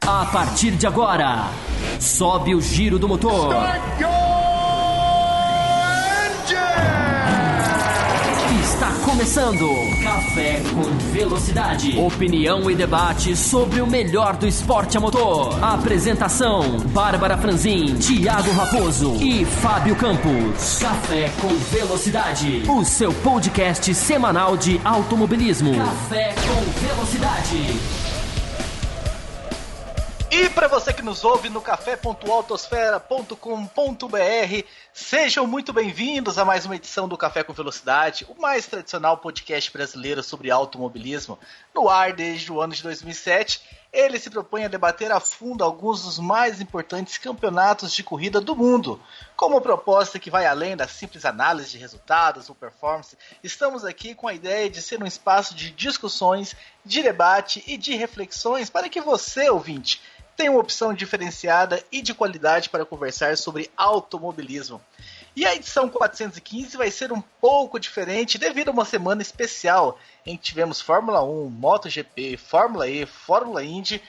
A partir de agora, sobe o giro do motor. Está começando Café com Velocidade. Opinião e debate sobre o melhor do esporte a motor. Apresentação: Bárbara Franzin, Thiago Raposo e Fábio Campos. Café com Velocidade, o seu podcast semanal de automobilismo. Café com Velocidade. E para você que nos ouve no café.autosfera.com.br, sejam muito bem-vindos a mais uma edição do Café com Velocidade, o mais tradicional podcast brasileiro sobre automobilismo. No ar desde o ano de 2007, ele se propõe a debater a fundo alguns dos mais importantes campeonatos de corrida do mundo. Com uma proposta que vai além da simples análise de resultados ou performance, estamos aqui com a ideia de ser um espaço de discussões, de debate e de reflexões para que você, ouvinte, tem uma opção diferenciada e de qualidade para conversar sobre automobilismo. E a edição 415 vai ser um pouco diferente devido a uma semana especial em que tivemos Fórmula 1, MotoGP, Fórmula E, Fórmula Indy.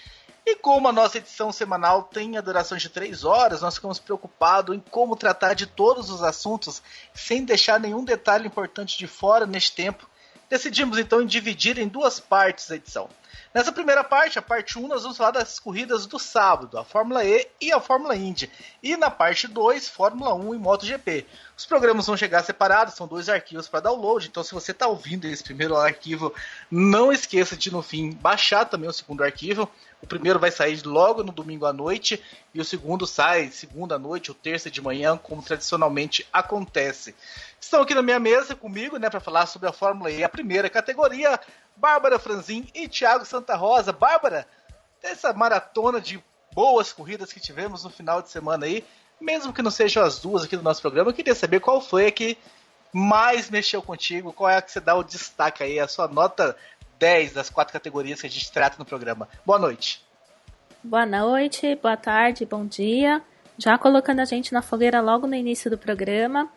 E como a nossa edição semanal tem a duração de 3 horas, nós ficamos preocupados em como tratar de todos os assuntos sem deixar nenhum detalhe importante de fora neste tempo. Decidimos então dividir em 2 partes a edição. Nessa primeira parte, a parte 1, nós vamos falar das corridas do sábado, a Fórmula E e a Fórmula Indy. E na parte 2, Fórmula 1 e MotoGP. Os programas vão chegar separados, são 2 arquivos para download, então se você está ouvindo esse primeiro arquivo, não esqueça de no fim baixar também o segundo arquivo. O primeiro vai sair logo no domingo à noite e o segundo sai segunda à noite ou terça de manhã, como tradicionalmente acontece. Estão aqui na minha mesa comigo, para falar sobre a Fórmula E, a primeira categoria, Bárbara Franzin e Thiago Santa Rosa. Bárbara, essa maratona de boas corridas que tivemos no final de semana aí, mesmo que não sejam as 2 aqui do nosso programa, eu queria saber qual foi a que mais mexeu contigo, qual é a que você dá o destaque aí, a sua nota 10 das 4 categorias que a gente trata no programa. Boa noite. Boa noite, boa tarde, bom dia. Já colocando a gente na fogueira logo no início do programa.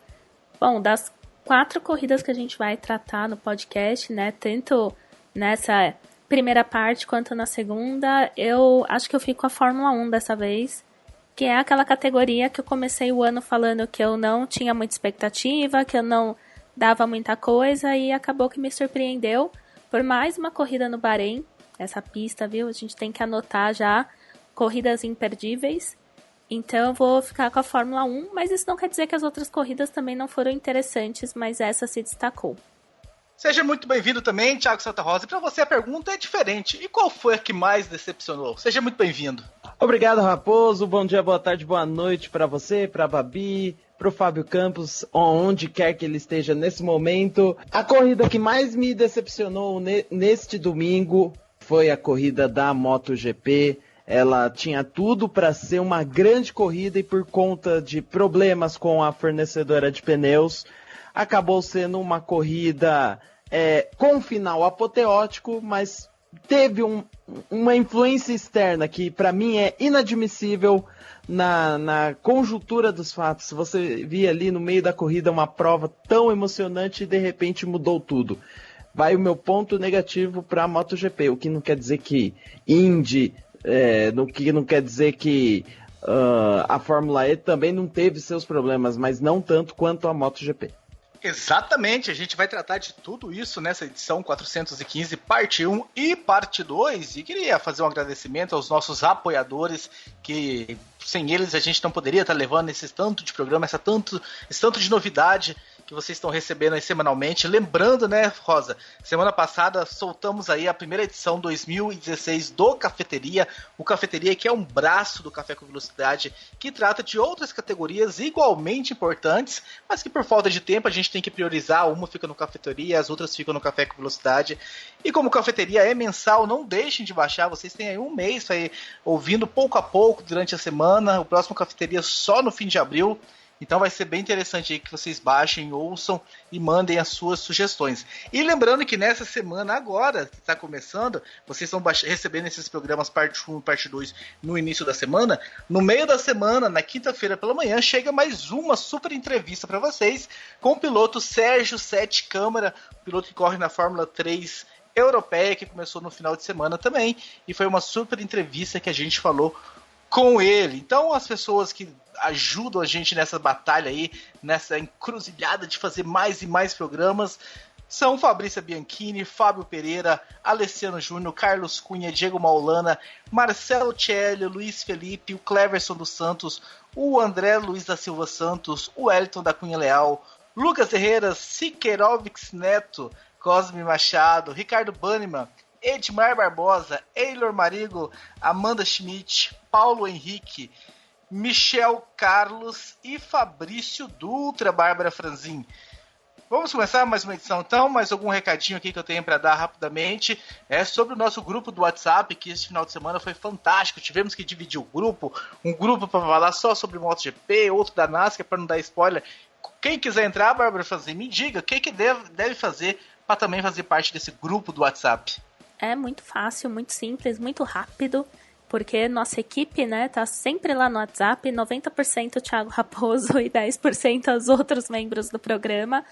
Bom, das 4 corridas que a gente vai tratar no podcast, tanto nessa primeira parte quanto na segunda, eu acho que eu fico com a Fórmula 1 dessa vez, que é aquela categoria que eu comecei o ano falando que eu não tinha muita expectativa, que eu não dava muita coisa e acabou que me surpreendeu por mais uma corrida no Bahrein, essa pista, viu? A gente tem que anotar já corridas imperdíveis. Então eu vou ficar com a Fórmula 1, mas isso não quer dizer que as outras corridas também não foram interessantes, mas essa se destacou. Seja muito bem-vindo também, Thiago Santa Rosa. E para você a pergunta é diferente. E qual foi a que mais decepcionou? Seja muito bem-vindo. Obrigado, Raposo. Bom dia, boa tarde, boa noite para você, para a Babi, para o Fábio Campos, onde quer que ele esteja nesse momento. A corrida que mais me decepcionou neste domingo foi a corrida da MotoGP. Ela tinha tudo para ser uma grande corrida e por conta de problemas com a fornecedora de pneus, acabou sendo uma corrida com um final apoteótico, mas teve uma influência externa que para mim é inadmissível na conjuntura dos fatos. Você via ali no meio da corrida uma prova tão emocionante e de repente mudou tudo. Vai o meu ponto negativo para a MotoGP, o que não quer dizer que Indy, não quer dizer que a Fórmula E também não teve seus problemas, mas não tanto quanto a MotoGP. Exatamente, a gente vai tratar de tudo isso nessa edição 415, parte 1 e parte 2, e queria fazer um agradecimento aos nossos apoiadores, que sem eles a gente não poderia estar levando esse tanto de programa, esse tanto de novidade que vocês estão recebendo aí semanalmente. Lembrando, Rosa, semana passada soltamos aí a primeira edição 2016 do Cafeteria, o Cafeteria que é um braço do Café com Velocidade, que trata de outras categorias igualmente importantes, mas que por falta de tempo a gente tem que priorizar, uma fica no Cafeteria, as outras ficam no Café com Velocidade. E como o Cafeteria é mensal, não deixem de baixar, vocês têm aí um mês aí ouvindo pouco a pouco durante a semana, o próximo Cafeteria só no fim de abril. Então vai ser bem interessante aí que vocês baixem, ouçam e mandem as suas sugestões. E lembrando que nessa semana agora, que está começando, vocês estão recebendo esses programas parte 1 e parte 2 no início da semana. No meio da semana, na quinta-feira pela manhã, chega mais uma super entrevista para vocês com o piloto Sérgio Sete Câmara, piloto que corre na Fórmula 3 europeia, que começou no final de semana também, e foi uma super entrevista que a gente falou com ele. Então, as pessoas que ajudam a gente nessa batalha aí, nessa encruzilhada de fazer mais e mais programas, são Fabrícia Bianchini, Fábio Pereira, Alessiano Júnior, Carlos Cunha, Diego Maulana, Marcelo Celli, Luiz Felipe, o Cleverson dos Santos, o André Luiz da Silva Santos, o Wellington da Cunha Leal, Lucas Herrera, Siqueirovics Neto, Cosme Machado, Ricardo Banniman, Edmar Barbosa, Eilor Marigo, Amanda Schmidt, Paulo Henrique, Michel Carlos e Fabrício Dutra, Bárbara Franzin. Vamos começar mais uma edição então, mais algum recadinho aqui que eu tenho para dar rapidamente, sobre o nosso grupo do WhatsApp, que esse final de semana foi fantástico, tivemos que dividir o grupo, um grupo para falar só sobre MotoGP, outro da NASCAR, para não dar spoiler. Quem quiser entrar, Bárbara Franzin, me diga o que deve fazer para também fazer parte desse grupo do WhatsApp. É muito fácil, muito simples, muito rápido, porque nossa equipe, né, tá sempre lá no WhatsApp, 90% o Thiago Raposo e 10% os outros membros do programa,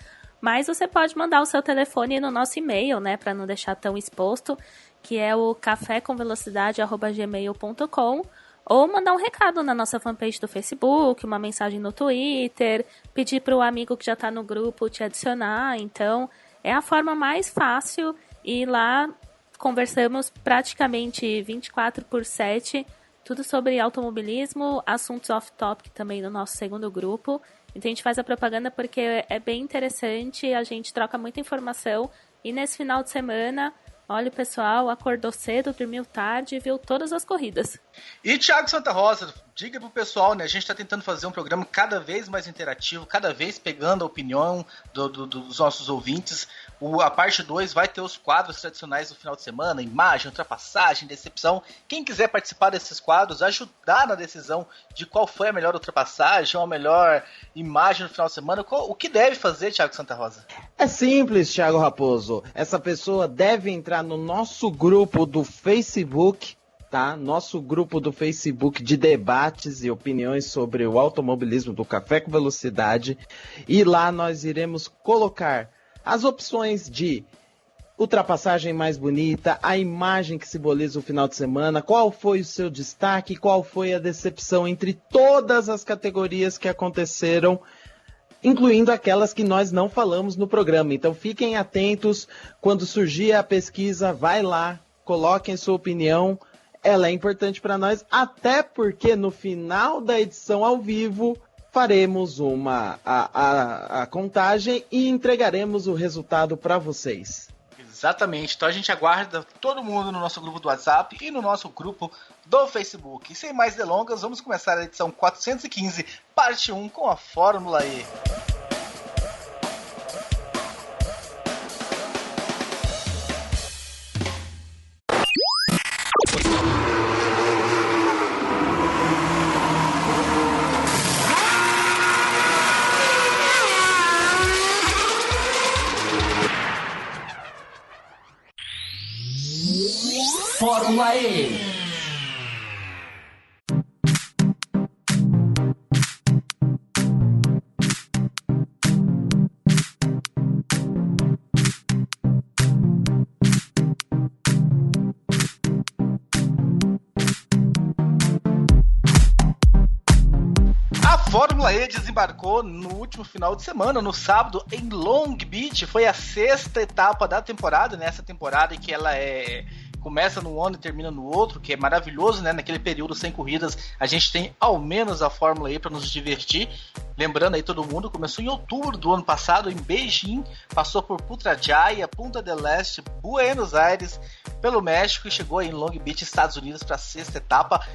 mas você pode mandar o seu telefone no nosso e-mail, né, para não deixar tão exposto, que é o cafécomvelocidade@gmail.com, ou mandar um recado na nossa fanpage do Facebook, uma mensagem no Twitter, pedir para o amigo que já está no grupo te adicionar. Então, é a forma mais fácil e lá conversamos praticamente 24/7, tudo sobre automobilismo, assuntos off-topic também no nosso segundo grupo. Então a gente faz a propaganda porque é bem interessante, a gente troca muita informação e nesse final de semana, olha, o pessoal acordou cedo, dormiu tarde e viu todas as corridas. E Thiago Santa Rosa, diga pro pessoal, né? A gente está tentando fazer um programa cada vez mais interativo, cada vez pegando a opinião dos nossos ouvintes. A parte 2 vai ter os quadros tradicionais do final de semana, imagem, ultrapassagem, decepção. Quem quiser participar desses quadros, ajudar na decisão de qual foi a melhor ultrapassagem ou a melhor imagem no final de semana, o que deve fazer, Thiago Santa Rosa? É simples, Thiago Raposo. Essa pessoa deve entrar no nosso grupo do Facebook, tá? Nosso grupo do Facebook de debates e opiniões sobre o automobilismo do Café com Velocidade. E lá nós iremos colocar as opções de ultrapassagem mais bonita, a imagem que simboliza o final de semana, qual foi o seu destaque, qual foi a decepção entre todas as categorias que aconteceram, incluindo aquelas que nós não falamos no programa. Então fiquem atentos, quando surgir a pesquisa, vai lá, coloquem sua opinião, ela é importante para nós, até porque no final da edição ao vivo faremos a contagem e entregaremos o resultado para vocês. Exatamente, então a gente aguarda todo mundo no nosso grupo do WhatsApp e no nosso grupo do Facebook. E sem mais delongas, vamos começar a edição 415, parte 1, com a Fórmula E. Fórmula E. A Fórmula E desembarcou no último final de semana, no sábado, em Long Beach. Foi a 6ª etapa da temporada, nessa temporada em que ela começa num ano e termina no outro, que é maravilhoso, né? Naquele período sem corridas, a gente tem ao menos a Fórmula E para nos divertir. Lembrando aí todo mundo, começou em outubro do ano passado, em Beijing, passou por Putrajaya, Punta del Este, Buenos Aires, pelo México e chegou aí em Long Beach, Estados Unidos, para a 6ª etapa.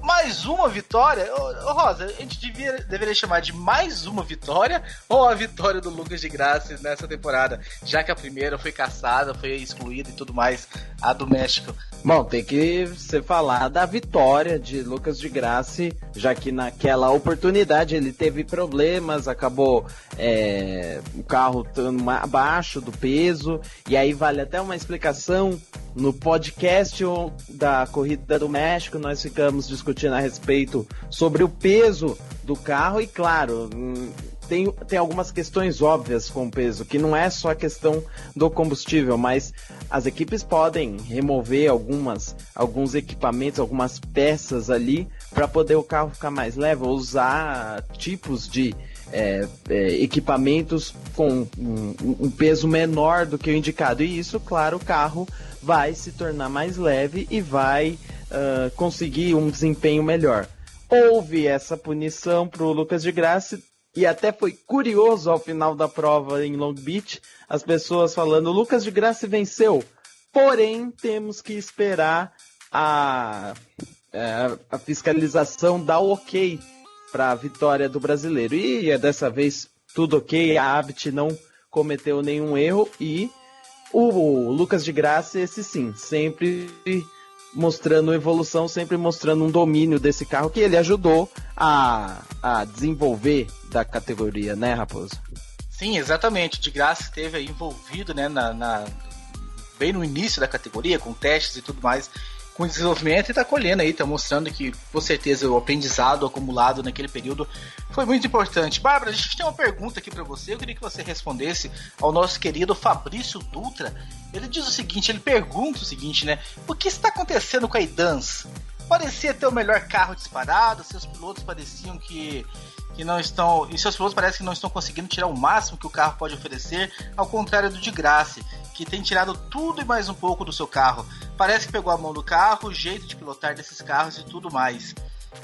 Mais uma vitória? Rosa, a gente deveria chamar de mais uma vitória ou a vitória do Lucas de Grassi nessa temporada? Já que a primeira foi caçada, foi excluída e tudo mais, a do México. Bom, tem que você falar da vitória de Lucas de Grassi, já que naquela oportunidade ele teve problemas, acabou o carro estando abaixo do peso, e aí vale até uma explicação. No podcast da Corrida do México, nós ficamos discutindo a respeito sobre o peso do carro e, claro, tem algumas questões óbvias com o peso, que não é só a questão do combustível, mas as equipes podem remover alguns equipamentos, algumas peças ali, para poder o carro ficar mais leve, ou usar tipos de equipamentos com um peso menor do que o indicado. E isso, claro, o carro vai se tornar mais leve e vai conseguir um desempenho melhor. Houve essa punição para o Lucas de Grassi, e até foi curioso ao final da prova em Long Beach, as pessoas falando: Lucas de Grassi venceu, porém temos que esperar a fiscalização dar o ok para a vitória do brasileiro. E dessa vez tudo ok, a Abt não cometeu nenhum erro, e o Lucas de Grassi, esse sim, sempre mostrando evolução, sempre mostrando um domínio desse carro que ele ajudou a desenvolver da categoria, né, Raposo? Sim, exatamente. O de Grassi esteve aí envolvido, né, bem no início da categoria, com testes e tudo mais, com desenvolvimento, e tá colhendo aí, tá mostrando que, com certeza, o aprendizado acumulado naquele período foi muito importante. Bárbara, a gente tem uma pergunta aqui para você, eu queria que você respondesse ao nosso querido Fabrício Dutra. Ele diz o seguinte, ele pergunta o seguinte, né, o que está acontecendo com a Idans? Parecia ter o melhor carro disparado, seus pilotos pareciam que não estão, e seus pilotos parecem que não estão conseguindo tirar o máximo que o carro pode oferecer, ao contrário do de Grassi, que tem tirado tudo e mais um pouco do seu carro. Parece que pegou a mão do carro, o jeito de pilotar desses carros e tudo mais.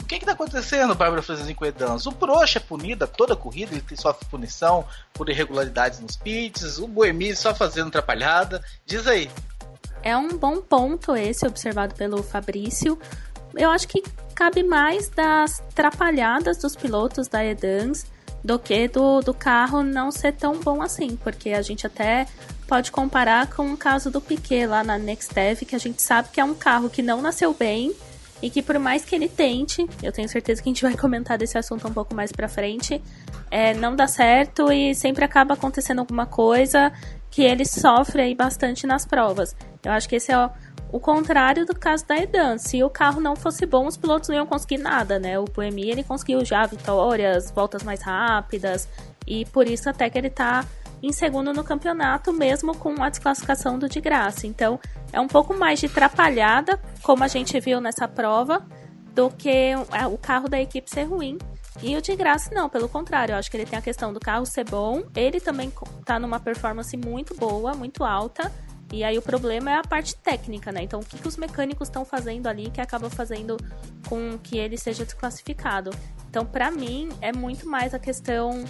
O que está acontecendo, Bárbara Franzin, com o Edans? O Prost é punido toda a corrida, ele sofre punição por irregularidades nos pits, o Buemi só fazendo atrapalhada. Diz aí. É um bom ponto esse observado pelo Fabrício. Eu acho que cabe mais das atrapalhadas dos pilotos da Edans do que do carro não ser tão bom assim, porque a gente até pode comparar com o caso do Piquet lá na Nextev, que a gente sabe que é um carro que não nasceu bem e que, por mais que ele tente, eu tenho certeza que a gente vai comentar desse assunto um pouco mais pra frente, não dá certo e sempre acaba acontecendo alguma coisa que ele sofre aí bastante nas provas. Eu acho que esse é o contrário do caso da Edans. Se o carro não fosse bom, os pilotos não iam conseguir nada, né? O Buemi, ele conseguiu já vitórias, voltas mais rápidas, e por isso até que ele tá em segundo no campeonato, mesmo com a desclassificação do de Grassi. Então, é um pouco mais de atrapalhada, como a gente viu nessa prova, do que o carro da equipe ser ruim. E o de Grassi não, pelo contrário, eu acho que ele tem a questão do carro ser bom, ele também tá numa performance muito boa, muito alta, e aí o problema é a parte técnica, né? Então, o que os mecânicos estão fazendo ali que acaba fazendo com que ele seja desclassificado? Então, para mim, é muito mais a questão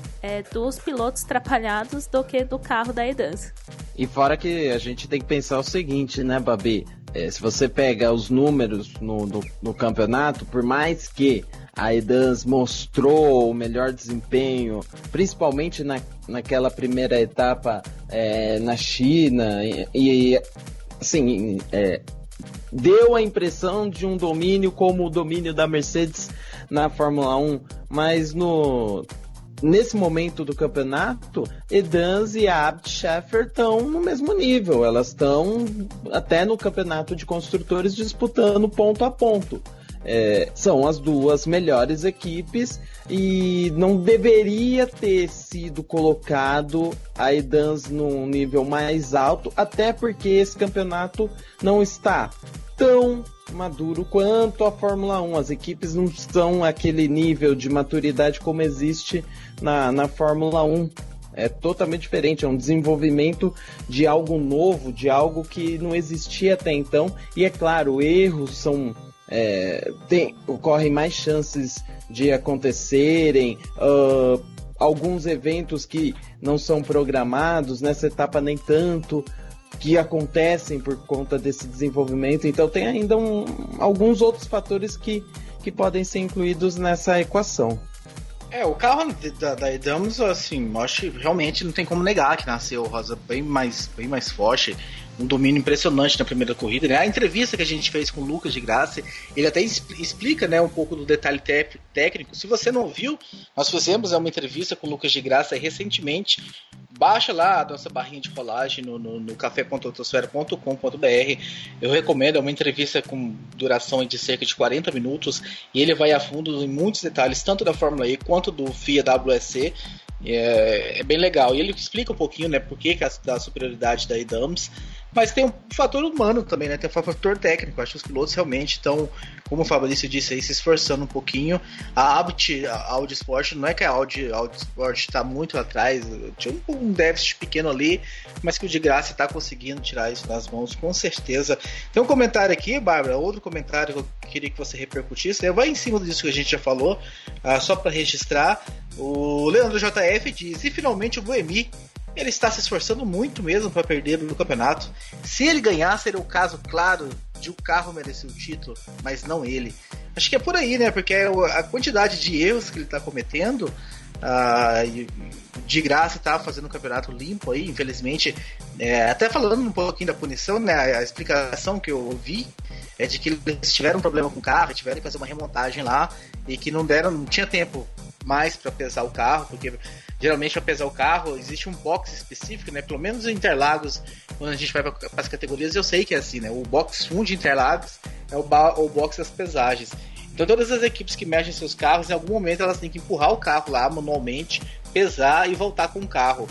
dos pilotos atrapalhados do que do carro da Edans. E fora que a gente tem que pensar o seguinte, né, Babi? Se você pega os números no campeonato, por mais que a Edans mostrou o melhor desempenho, principalmente naquela primeira etapa na China, e assim, deu a impressão de um domínio como o domínio da Mercedes na Fórmula 1, mas nesse momento do campeonato, Edans e a Abt Scheffer estão no mesmo nível, elas estão até no campeonato de construtores disputando ponto a ponto. São as duas melhores equipes e não deveria ter sido colocado a Edans num nível mais alto, até porque esse campeonato não está tão maduro quanto a Fórmula 1. As equipes não estão àquele nível de maturidade como existe na Fórmula 1. É totalmente diferente, é um desenvolvimento de algo novo, de algo que não existia até então. E é claro, erros são... ocorrem mais chances de acontecerem, alguns eventos que não são programados, nessa etapa nem tanto, que acontecem por conta desse desenvolvimento. Então tem ainda alguns outros fatores que podem ser incluídos nessa equação. O carro da Edams, assim, acho que realmente não tem como negar que nasceu Rosa bem mais forte, um domínio impressionante na primeira corrida, né? A entrevista que a gente fez com o Lucas de Grassi, ele até explica, né, um pouco do detalhe técnico. Se você não viu, nós fizemos uma entrevista com o Lucas de Grassi recentemente. Baixa lá a nossa barrinha de colagem no café.autosfera.com.br. Eu recomendo, é uma entrevista com duração de cerca de 40 minutos e ele vai a fundo em muitos detalhes, tanto da Fórmula E quanto do FIA WSC. É bem legal. E ele explica um pouquinho, né, por que da superioridade da Idams. Mas tem um fator humano também, né? Tem um fator técnico. Acho que os pilotos realmente estão, como o Fabrício disse aí, se esforçando um pouquinho. A Audi Sport, não é que a Audi Sport está muito atrás, tinha um déficit pequeno ali, mas que o de graça está conseguindo tirar isso das mãos, com certeza. Tem um comentário aqui, Bárbara, outro comentário que eu queria que você repercutisse, né? Vai em cima disso que a gente já falou, só para registrar. O Leandro JF diz: e finalmente o Buemi. Ele está se esforçando muito mesmo para perder no campeonato. Se ele ganhar, seria o caso claro de o carro merecer o título, mas não ele. Acho que é por aí, né? Porque a quantidade de erros que ele está cometendo, de graça está fazendo um campeonato limpo aí, infelizmente. Até falando um pouquinho da punição, né? A explicação que eu ouvi é de que eles tiveram um problema com o carro, tiveram que fazer uma remontagem lá e que não tinha tempo mais para pesar o carro, porque geralmente para pesar o carro existe um box específico, né? Pelo menos em Interlagos, quando a gente vai para as categorias, eu sei que é assim, né? O box 1 de Interlagos é o box das pesagens. Então todas as equipes que mexem seus carros, em algum momento elas têm que empurrar o carro lá manualmente, pesar e voltar com o carro,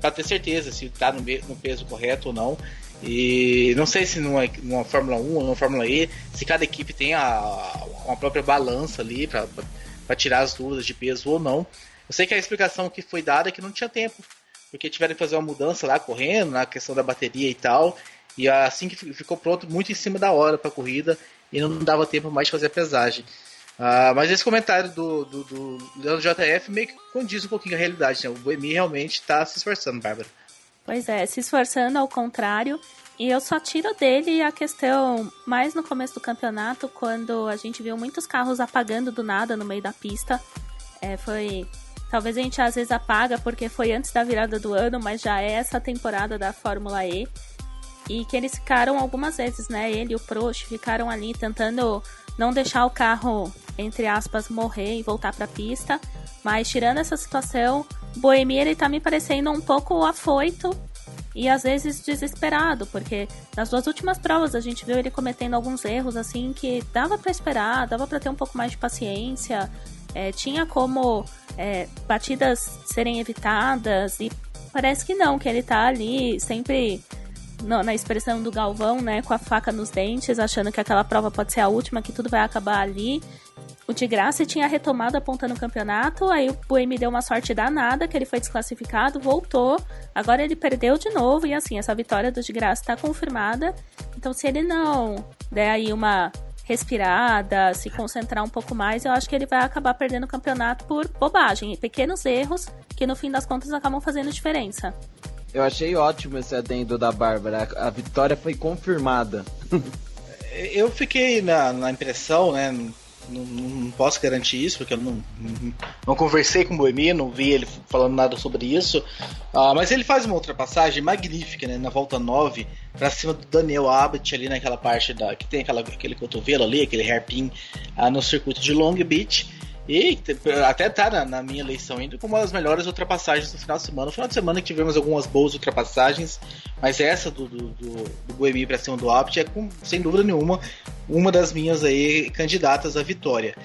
para ter certeza se está no peso correto ou não. E não sei se numa Fórmula 1 ou numa Fórmula E, se cada equipe tem uma própria balança ali para tirar as dúvidas de peso ou não. Eu sei que a explicação que foi dada é que não tinha tempo, porque tiveram que fazer uma mudança lá correndo, na questão da bateria e tal, e assim que ficou pronto, muito em cima da hora para a corrida, e não dava tempo mais de fazer a pesagem. Mas esse comentário do Leandro JF meio que condiz um pouquinho com a realidade, né? O Buemi realmente está se esforçando, Bárbara. Pois é, se esforçando ao contrário, e eu só tiro dele a questão mais no começo do campeonato, quando a gente viu muitos carros apagando do nada no meio da pista. Talvez a gente às vezes apaga porque foi antes da virada do ano, mas já é essa temporada da Fórmula E. E que eles ficaram algumas vezes, né? Ele e o Prost ficaram ali tentando não deixar o carro, entre aspas, morrer e voltar para a pista. Mas tirando essa situação, o Buemi, ele tá me parecendo um pouco afoito e às vezes desesperado, porque nas duas últimas provas a gente viu ele cometendo alguns erros assim que dava para esperar, dava para ter um pouco mais de paciência, tinha como batidas serem evitadas, e parece que não, que ele tá ali sempre na expressão do Galvão, né, com a faca nos dentes, achando que aquela prova pode ser a última, que tudo vai acabar ali. O de Graça tinha retomado apontando o campeonato, aí o Buemi deu uma sorte danada, que ele foi desclassificado, voltou, agora ele perdeu de novo, e assim, essa vitória do de Graça está confirmada. Então se ele não der aí uma respirada, se concentrar um pouco mais, eu acho que ele vai acabar perdendo o campeonato por bobagem, pequenos erros que no fim das contas acabam fazendo diferença. Eu achei ótimo esse adendo da Bárbara, a vitória foi confirmada. Eu fiquei na impressão, né, não posso garantir isso, porque eu não conversei com o Buemi, não vi ele falando nada sobre isso, mas ele faz uma ultrapassagem magnífica, né, na volta 9, pra cima do Daniel Abbott, ali naquela parte que tem aquele cotovelo ali, aquele hairpin, no circuito de Long Beach. E até tá na minha eleição ainda como uma das melhores ultrapassagens do final de semana. No final de semana que tivemos algumas boas ultrapassagens, mas essa do Buemi pra cima do Abt sem dúvida nenhuma, uma das minhas aí candidatas à vitória.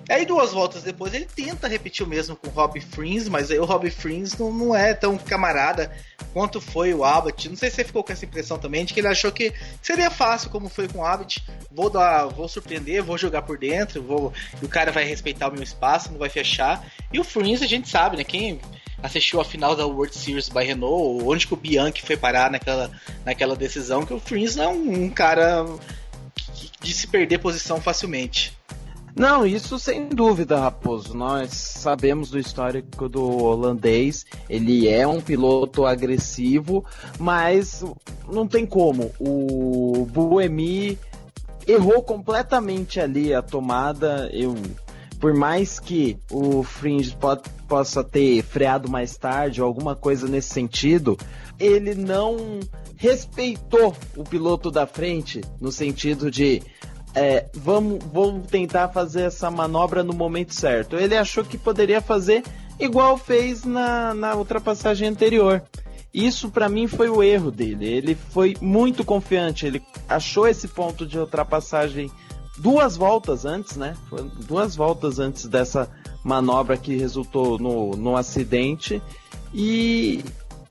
E aí 2 voltas depois ele tenta repetir o mesmo com o Rob Frins, mas aí o Rob Frins não é tão camarada quanto foi o Abbott. Não sei se você ficou com essa impressão também, de que ele achou que seria fácil como foi com o Abbott, vou surpreender, vou jogar por dentro, e o cara vai respeitar o meu espaço, não vai fechar. E o Frins a gente sabe, né, quem assistiu a final da World Series by Renault, onde que o Bianchi foi parar naquela decisão, que o Frins não é um cara de se perder posição facilmente. Não, isso sem dúvida, Raposo. Nós sabemos do histórico do holandês. Ele é um piloto agressivo, mas não tem como. O Buemi errou completamente ali a tomada. Por mais que o Frins possa ter freado mais tarde ou alguma coisa nesse sentido, ele não respeitou o piloto da frente no sentido de vamos tentar fazer essa manobra no momento certo. Ele achou que poderia fazer igual fez na ultrapassagem anterior. Isso para mim foi o erro dele. Ele foi muito confiante, ele achou esse ponto de ultrapassagem 2 voltas antes, né? Foi 2 voltas antes dessa manobra que resultou no acidente. E,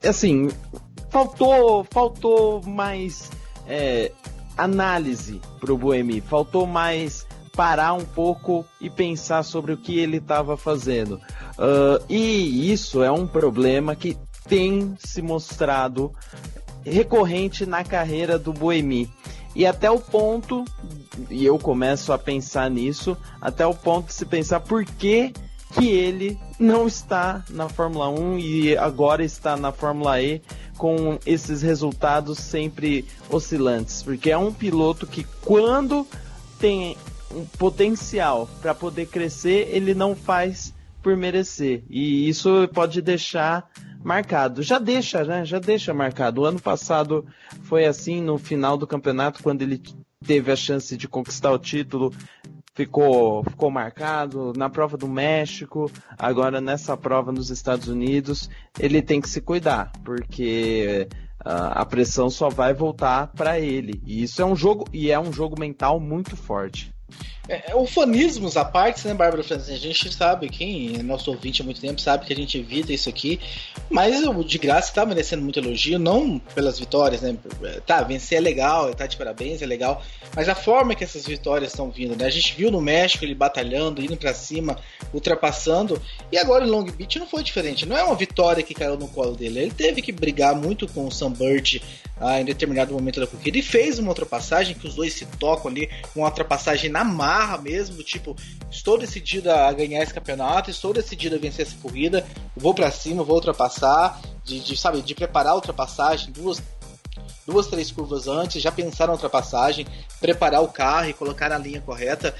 assim, faltou mais análise pro Buemi. Faltou mais parar um pouco e pensar sobre o que ele estava fazendo. E isso é um problema que tem se mostrado recorrente na carreira do Buemi. E até o ponto, e eu começo a pensar nisso, até o ponto de se pensar por que ele não está na Fórmula 1 e agora está na Fórmula E com esses resultados sempre oscilantes. Porque é um piloto que, quando tem um potencial para poder crescer, ele não faz por merecer. E isso pode deixar marcado. Já deixa, né? Já deixa marcado. O ano passado foi assim, no final do campeonato, quando ele teve a chance de conquistar o título, ficou marcado. Na prova do México, agora nessa prova nos Estados Unidos, ele tem que se cuidar, porque a pressão só vai voltar para ele. E isso é um jogo mental muito forte. Ufanismos à parte, né, Bárbara Franzin? A gente sabe, quem é nosso ouvinte há muito tempo sabe que a gente evita isso aqui, mas o de graça está merecendo muito elogio, não pelas vitórias, né? Tá, vencer é legal, tá de parabéns, é legal, mas a forma que essas vitórias estão vindo, né? A gente viu no México ele batalhando, indo para cima, ultrapassando, e agora em Long Beach não foi diferente. Não é uma vitória que caiu no colo dele, ele teve que brigar muito com o Sam Bird em determinado momento da corrida e fez uma ultrapassagem que os dois se tocam ali, uma ultrapassagem na marra mesmo, do tipo, estou decidido a ganhar esse campeonato, estou decidido a vencer essa corrida, vou pra cima, vou ultrapassar, de preparar a ultrapassagem, duas, 3 curvas antes, já pensar na ultrapassagem, preparar o carro e colocar na linha correta.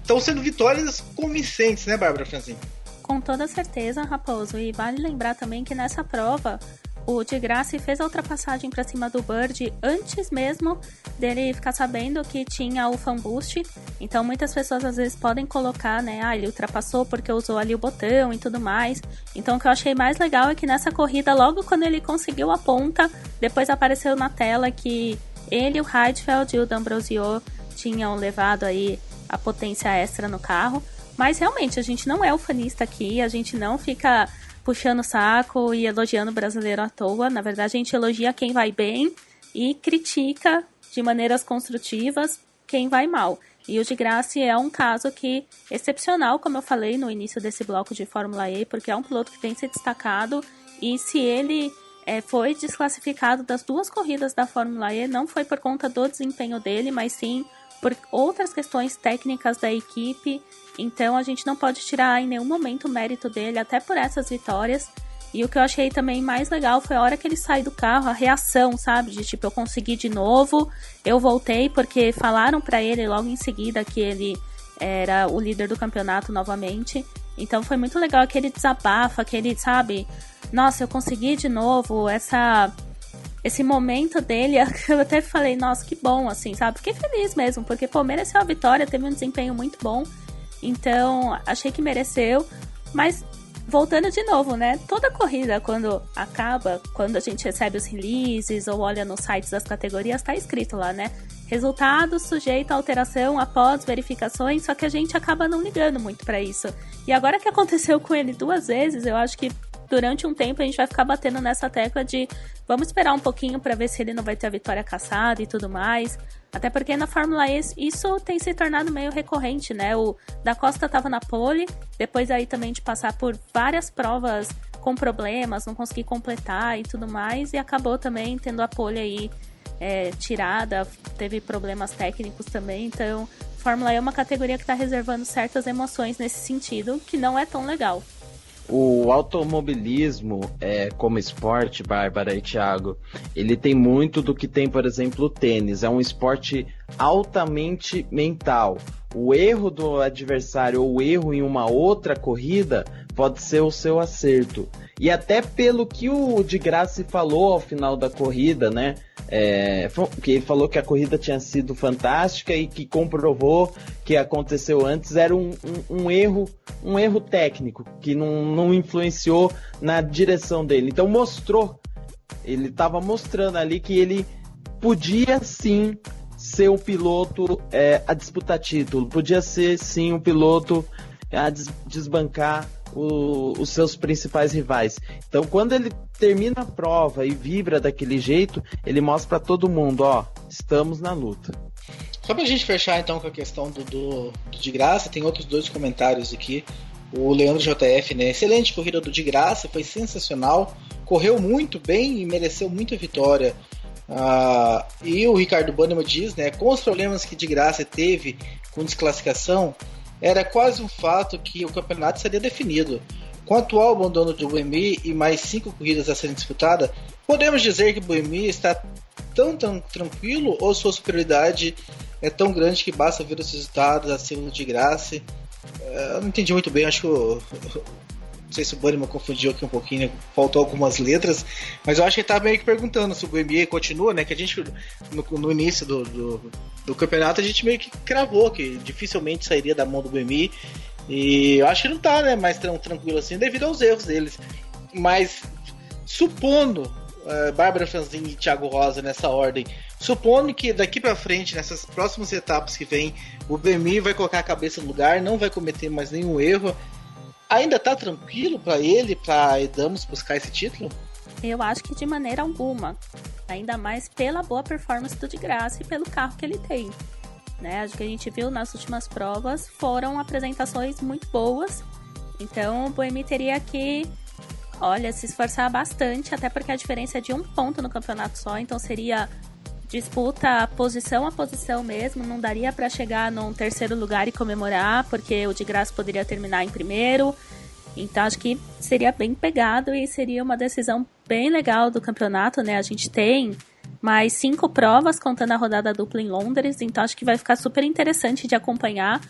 Estão sendo vitórias convincentes, né, Bárbara Franzin? Com toda certeza, Raposo, e vale lembrar também que nessa prova o de Grassi fez a ultrapassagem para cima do Bird antes mesmo dele ficar sabendo que tinha o fan boost. Então muitas pessoas às vezes podem colocar, né, ele ultrapassou porque usou ali o botão e tudo mais. Então o que eu achei mais legal é que nessa corrida, logo quando ele conseguiu a ponta, depois apareceu na tela que ele, o Heidfeld e o D'Ambrosio tinham levado aí a potência extra no carro. Mas realmente a gente não é ufanista aqui, a gente não fica puxando o saco e elogiando o brasileiro à toa. Na verdade, a gente elogia quem vai bem e critica de maneiras construtivas quem vai mal. E o de Grassi é um caso excepcional, como eu falei no início desse bloco de Fórmula E, porque é um piloto que tem se destacado, e se ele foi desclassificado das 2 corridas da Fórmula E, não foi por conta do desempenho dele, mas sim por outras questões técnicas da equipe. Então a gente não pode tirar em nenhum momento o mérito dele, até por essas vitórias. E o que eu achei também mais legal foi a hora que ele sai do carro, a reação, sabe? De tipo, eu consegui de novo, eu voltei, porque falaram pra ele logo em seguida que ele era o líder do campeonato novamente. Então foi muito legal aquele desabafa, aquele, sabe? Nossa, eu consegui de novo, esse momento dele, eu até falei, nossa, que bom, assim, sabe? Fiquei feliz mesmo, porque, pô, mereceu a vitória, teve um desempenho muito bom. Então, achei que mereceu, mas voltando de novo, né? Toda corrida, quando acaba, quando a gente recebe os releases ou olha nos sites das categorias, tá escrito lá, né? Resultado sujeito a alteração após verificações, só que a gente acaba não ligando muito pra isso. E agora que aconteceu com ele 2 vezes, eu acho que durante um tempo a gente vai ficar batendo nessa tecla de vamos esperar um pouquinho para ver se ele não vai ter a vitória caçada e tudo mais. Até porque na Fórmula E isso tem se tornado meio recorrente, né? O Da Costa estava na pole, depois aí também de passar por várias provas com problemas, não conseguir completar e tudo mais, e acabou também tendo a pole aí tirada, teve problemas técnicos também. Então, Fórmula E é uma categoria que está reservando certas emoções nesse sentido, que não é tão legal. O automobilismo, como esporte, Bárbara e Thiago, ele tem muito do que tem, por exemplo, o tênis. É um esporte altamente mental. O erro do adversário ou o erro em uma outra corrida pode ser o seu acerto. E até pelo que o de Grassi falou ao final da corrida, né? Que ele falou que a corrida tinha sido fantástica e que comprovou que aconteceu antes era um erro técnico que não influenciou na direção dele. Então ele estava mostrando ali que ele podia sim ser o piloto a disputar título, podia ser sim o piloto a desbancar os seus principais rivais. Então, quando ele termina a prova e vibra daquele jeito, ele mostra para todo mundo, estamos na luta. Só pra gente fechar então com a questão do de graça, tem outros 2 comentários aqui. O Leandro JF, né? Excelente corrida do de graça, foi sensacional, correu muito bem e mereceu muita vitória. E o Ricardo Bannerman diz, né? Com os problemas que de graça teve com desclassificação, era quase um fato que o campeonato seria definido. Com o atual abandono do Buemi e mais 5 corridas a serem disputadas, podemos dizer que o Buemi está tão tranquilo ou sua superioridade é tão grande que basta ver os resultados acima do de graça? Eu não entendi muito bem, acho que não sei se o Bannerman confundiu aqui um pouquinho, faltou algumas letras, mas eu acho que ele tá meio que perguntando se o Buemi continua, né? Que a gente, no início do campeonato, a gente meio que cravou que dificilmente sairia da mão do Buemi, e eu acho que não tá, né, mais tão tranquilo assim, devido aos erros deles. Mas, supondo, Bárbara Franzin e Thiago Rosa nessa ordem, supondo que daqui pra frente, nessas próximas etapas que vem, o Buemi vai colocar a cabeça no lugar, não vai cometer mais nenhum erro, ainda tá tranquilo pra ele, pra Edamos buscar esse título? Eu acho que de maneira alguma. Ainda mais pela boa performance do de graça e pelo carro que ele tem. Né? Acho que a gente viu nas últimas provas, foram apresentações muito boas. Então o Buemi teria que, se esforçar bastante, até porque a diferença é de 1 ponto no campeonato só, então seria disputa posição a posição mesmo, não daria para chegar num 3º lugar e comemorar, porque o de graça poderia terminar em 1º, então acho que seria bem pegado e seria uma decisão bem legal do campeonato, né? A gente tem mais 5 provas, contando a rodada dupla em Londres, então acho que vai ficar super interessante de acompanhar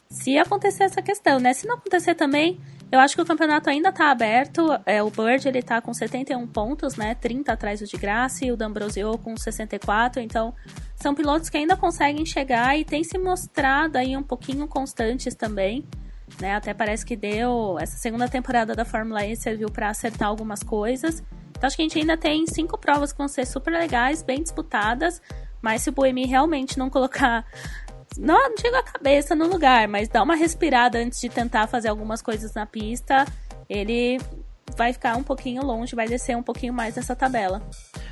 se acontecer essa questão, né? Se não acontecer também, eu acho que o campeonato ainda tá aberto. O Bird, ele tá com 71 pontos, né? 30 atrás do de graça, e o D'Ambrosio com 64. Então, são pilotos que ainda conseguem chegar e têm se mostrado aí um pouquinho constantes também, né? Até parece que essa segunda temporada da Fórmula E serviu para acertar algumas coisas. Então, acho que a gente ainda tem 5 provas que vão ser super legais, bem disputadas. Mas se o Buemi realmente não colocar... Não digo a cabeça no lugar, mas dá uma respirada antes de tentar fazer algumas coisas na pista, ele vai ficar um pouquinho longe, vai descer um pouquinho mais nessa tabela.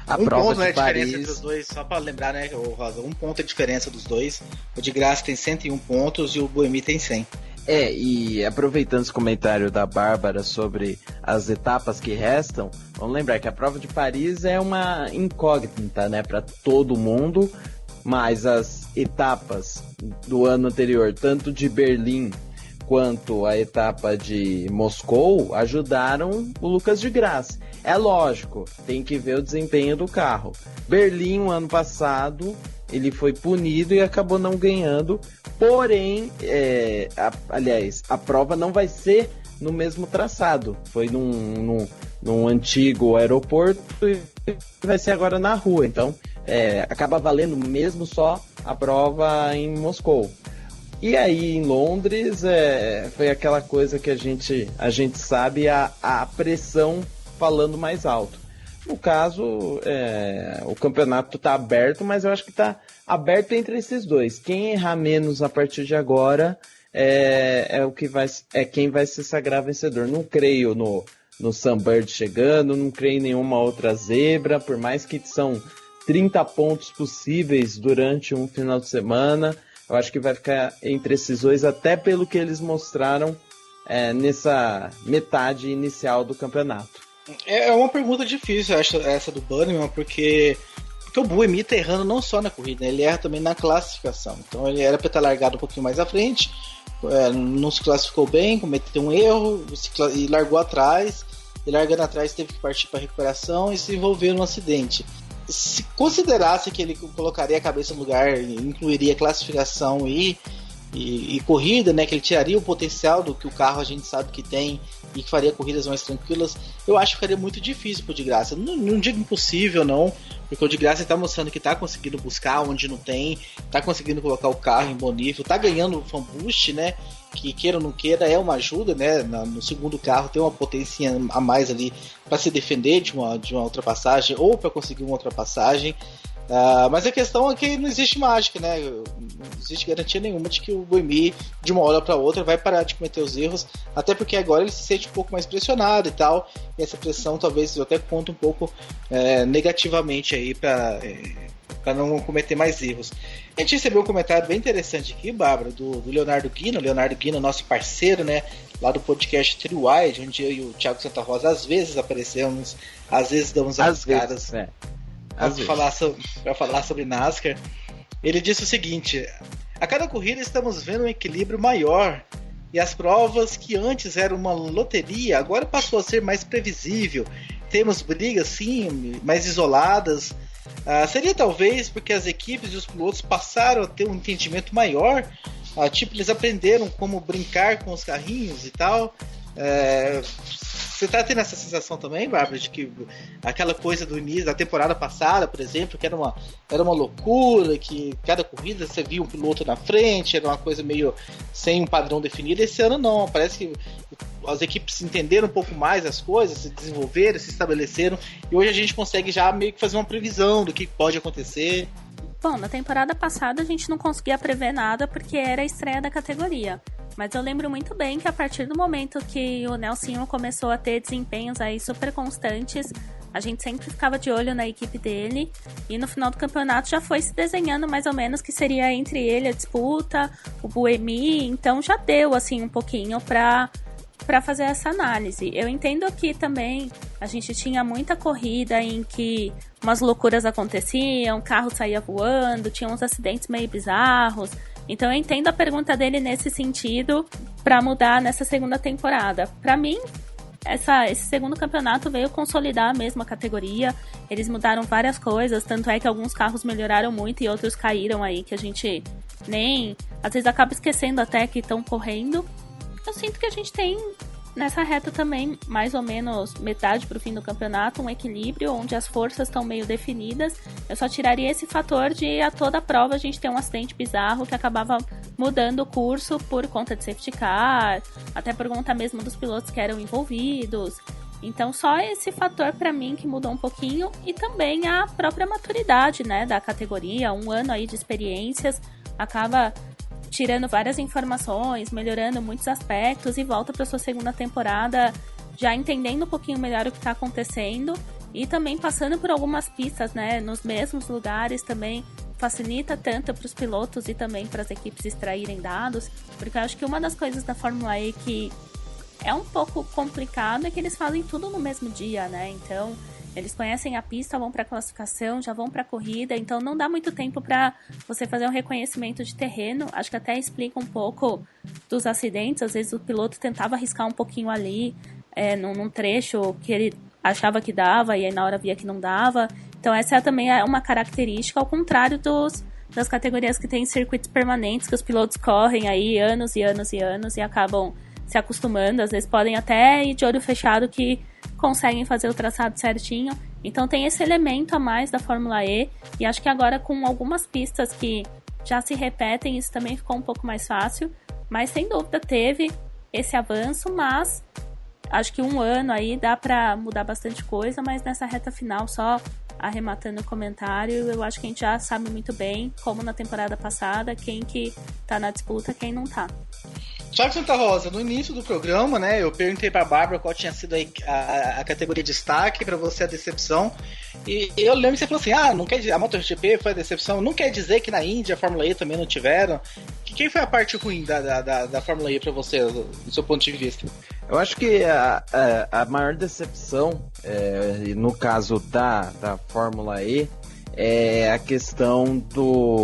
A prova ponto é a diferença entre os dois, só para lembrar, né, Rosa? 1 ponto é a diferença dos dois. O de graça tem 101 pontos e o Buemi tem 100. E aproveitando esse comentário da Bárbara sobre as etapas que restam, vamos lembrar que a prova de Paris é uma incógnita, né, para todo mundo. Mas as etapas do ano anterior, tanto de Berlim quanto a etapa de Moscou, ajudaram o Lucas de Graça. É lógico, tem que ver o desempenho do carro. Berlim, o ano passado, ele foi punido e acabou não ganhando. Porém, a prova não vai ser no mesmo traçado. Foi num antigo aeroporto e vai ser agora na rua. Então, acaba valendo mesmo só a prova em Moscou. E aí em Londres foi aquela coisa que a gente sabe, a pressão falando mais alto. No caso, o campeonato está aberto, mas eu acho que está aberto entre esses dois. Quem errar menos a partir de agora quem vai se sagrar vencedor. Não creio no Sunbird chegando, não creio em nenhuma outra zebra, por mais que são 30 pontos possíveis durante um final de semana. Eu acho que vai ficar entre esses dois, até pelo que eles mostraram nessa metade inicial do campeonato. É uma pergunta difícil essa do Bannerman, porque o Buemi tá errando não só na corrida, né? Ele erra também na classificação. Então ele era para estar largado um pouquinho mais à frente, não se classificou bem, cometeu um erro e largou atrás. E largando atrás teve que partir para recuperação e se envolveu num acidente. Se considerasse que ele colocaria a cabeça no lugar, incluiria classificação e corrida, né, que ele tiraria o potencial do que o carro a gente sabe que tem e que faria corridas mais tranquilas, eu acho que ficaria muito difícil pro de graça. Não digo impossível, não, porque o de graça está mostrando que está conseguindo buscar onde não tem, está conseguindo colocar o carro em bom nível, está ganhando o fan boost, né, que queira ou não queira é uma ajuda, né, no segundo carro tem uma potência a mais ali para se defender de uma ultrapassagem ou para conseguir uma ultrapassagem. Mas a questão é que não existe mágica, né? Não existe garantia nenhuma de que o Buemi, de uma hora para outra, vai parar de cometer os erros, até porque agora ele se sente um pouco mais pressionado e tal, e essa pressão talvez até conta um pouco negativamente aí para não cometer mais erros. A gente recebeu um comentário bem interessante aqui, Bárbara, do Leonardo Guino. Leonardo Guino, nosso parceiro, né? Lá do podcast Trio Wide, onde eu e o Thiago Santa Rosa às vezes aparecemos, às vezes damos as caras para falar sobre NASCAR. Ele disse o seguinte: a cada corrida estamos vendo um equilíbrio maior, e as provas que antes eram uma loteria agora passou a ser mais previsível. Temos brigas sim, mais isoladas. Seria talvez porque as equipes e os pilotos passaram a ter um entendimento maior, tipo, eles aprenderam como brincar com os carrinhos e tal. Você tá tendo essa sensação também, Bárbara, de que aquela coisa do início da temporada passada, por exemplo, que era uma loucura, que cada corrida você via um piloto na frente, era uma coisa meio sem um padrão definido. Esse ano não, parece que as equipes entenderam um pouco mais as coisas, se desenvolveram, se estabeleceram, e hoje a gente consegue já meio que fazer uma previsão do que pode acontecer. Bom, na temporada passada a gente não conseguia prever nada porque era a estreia da categoria. Mas eu lembro muito bem que a partir do momento que o Nelsinho começou a ter desempenhos aí super constantes, a gente sempre ficava de olho na equipe dele. E no final do campeonato já foi se desenhando mais ou menos que seria entre ele a disputa, o Buemi. Então já deu assim um pouquinho pra fazer essa análise. Eu entendo que também a gente tinha muita corrida em que umas loucuras aconteciam, o carro saía voando, tinha uns acidentes meio bizarros. Então eu entendo a pergunta dele nesse sentido para mudar nessa segunda temporada. Para mim, esse segundo campeonato veio consolidar a mesma categoria. Eles mudaram várias coisas, tanto é que alguns carros melhoraram muito e outros caíram aí, que a gente nem... às vezes acaba esquecendo até que estão correndo. Eu sinto que a gente tem nessa reta também, mais ou menos metade para o fim do campeonato, um equilíbrio onde as forças estão meio definidas. Eu só tiraria esse fator de a toda a prova a gente ter um acidente bizarro que acabava mudando o curso por conta de safety car, até por conta mesmo dos pilotos que eram envolvidos. Então só esse fator para mim que mudou um pouquinho, e também a própria maturidade, né, da categoria. Um ano aí de experiências acaba tirando várias informações, melhorando muitos aspectos, e volta para sua segunda temporada já entendendo um pouquinho melhor o que está acontecendo, e também passando por algumas pistas, né, nos mesmos lugares também facilita tanto para os pilotos e também para as equipes extraírem dados, porque eu acho que uma das coisas da Fórmula E que é um pouco complicado é que eles fazem tudo no mesmo dia, né? Então eles conhecem a pista, vão para a classificação, já vão para a corrida, então não dá muito tempo para você fazer um reconhecimento de terreno. Acho que até explica um pouco dos acidentes. Às vezes o piloto tentava arriscar um pouquinho ali, num trecho que ele achava que dava, e aí na hora via que não dava. Então essa também é uma característica, ao contrário das categorias que têm circuitos permanentes, que os pilotos correm aí anos e anos e anos e acabam se acostumando. Às vezes podem até ir de olho fechado que conseguem fazer o traçado certinho. Então tem esse elemento a mais da Fórmula E, e acho que agora com algumas pistas que já se repetem, isso também ficou um pouco mais fácil, mas sem dúvida teve esse avanço, mas acho que um ano aí dá pra mudar bastante coisa. Mas nessa reta final, só arrematando o comentário, eu acho que a gente já sabe muito bem, como na temporada passada, quem que tá na disputa, quem não tá. Thiago Santa Rosa, no início do programa, né, eu perguntei pra Bárbara qual tinha sido a categoria de destaque, pra você a decepção, e eu lembro que você falou assim, não quer dizer, a MotoGP foi a decepção, não quer dizer que na Índia a Fórmula E também não tiveram. Quem foi a parte ruim da Fórmula E pra você, do seu ponto de vista? Eu acho que a maior decepção, no caso da Fórmula E, é a questão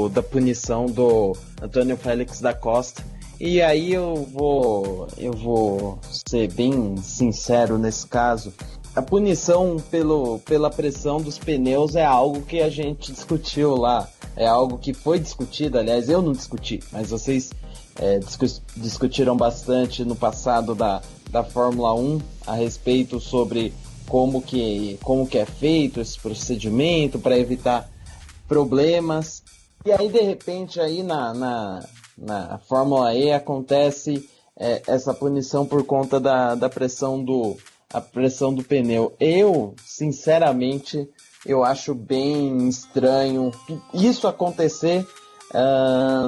da punição do Antônio Félix da Costa. E aí eu vou ser bem sincero nesse caso. A punição pela pressão dos pneus é algo que a gente discutiu lá. É algo que foi discutido, aliás, eu não discuti, mas vocês discutiram bastante no passado da Fórmula 1 a respeito sobre como que é feito esse procedimento para evitar problemas. E aí, de repente, aí na Fórmula E acontece essa punição por conta da pressão do pneu. Eu, sinceramente, Eu acho bem estranho isso acontecer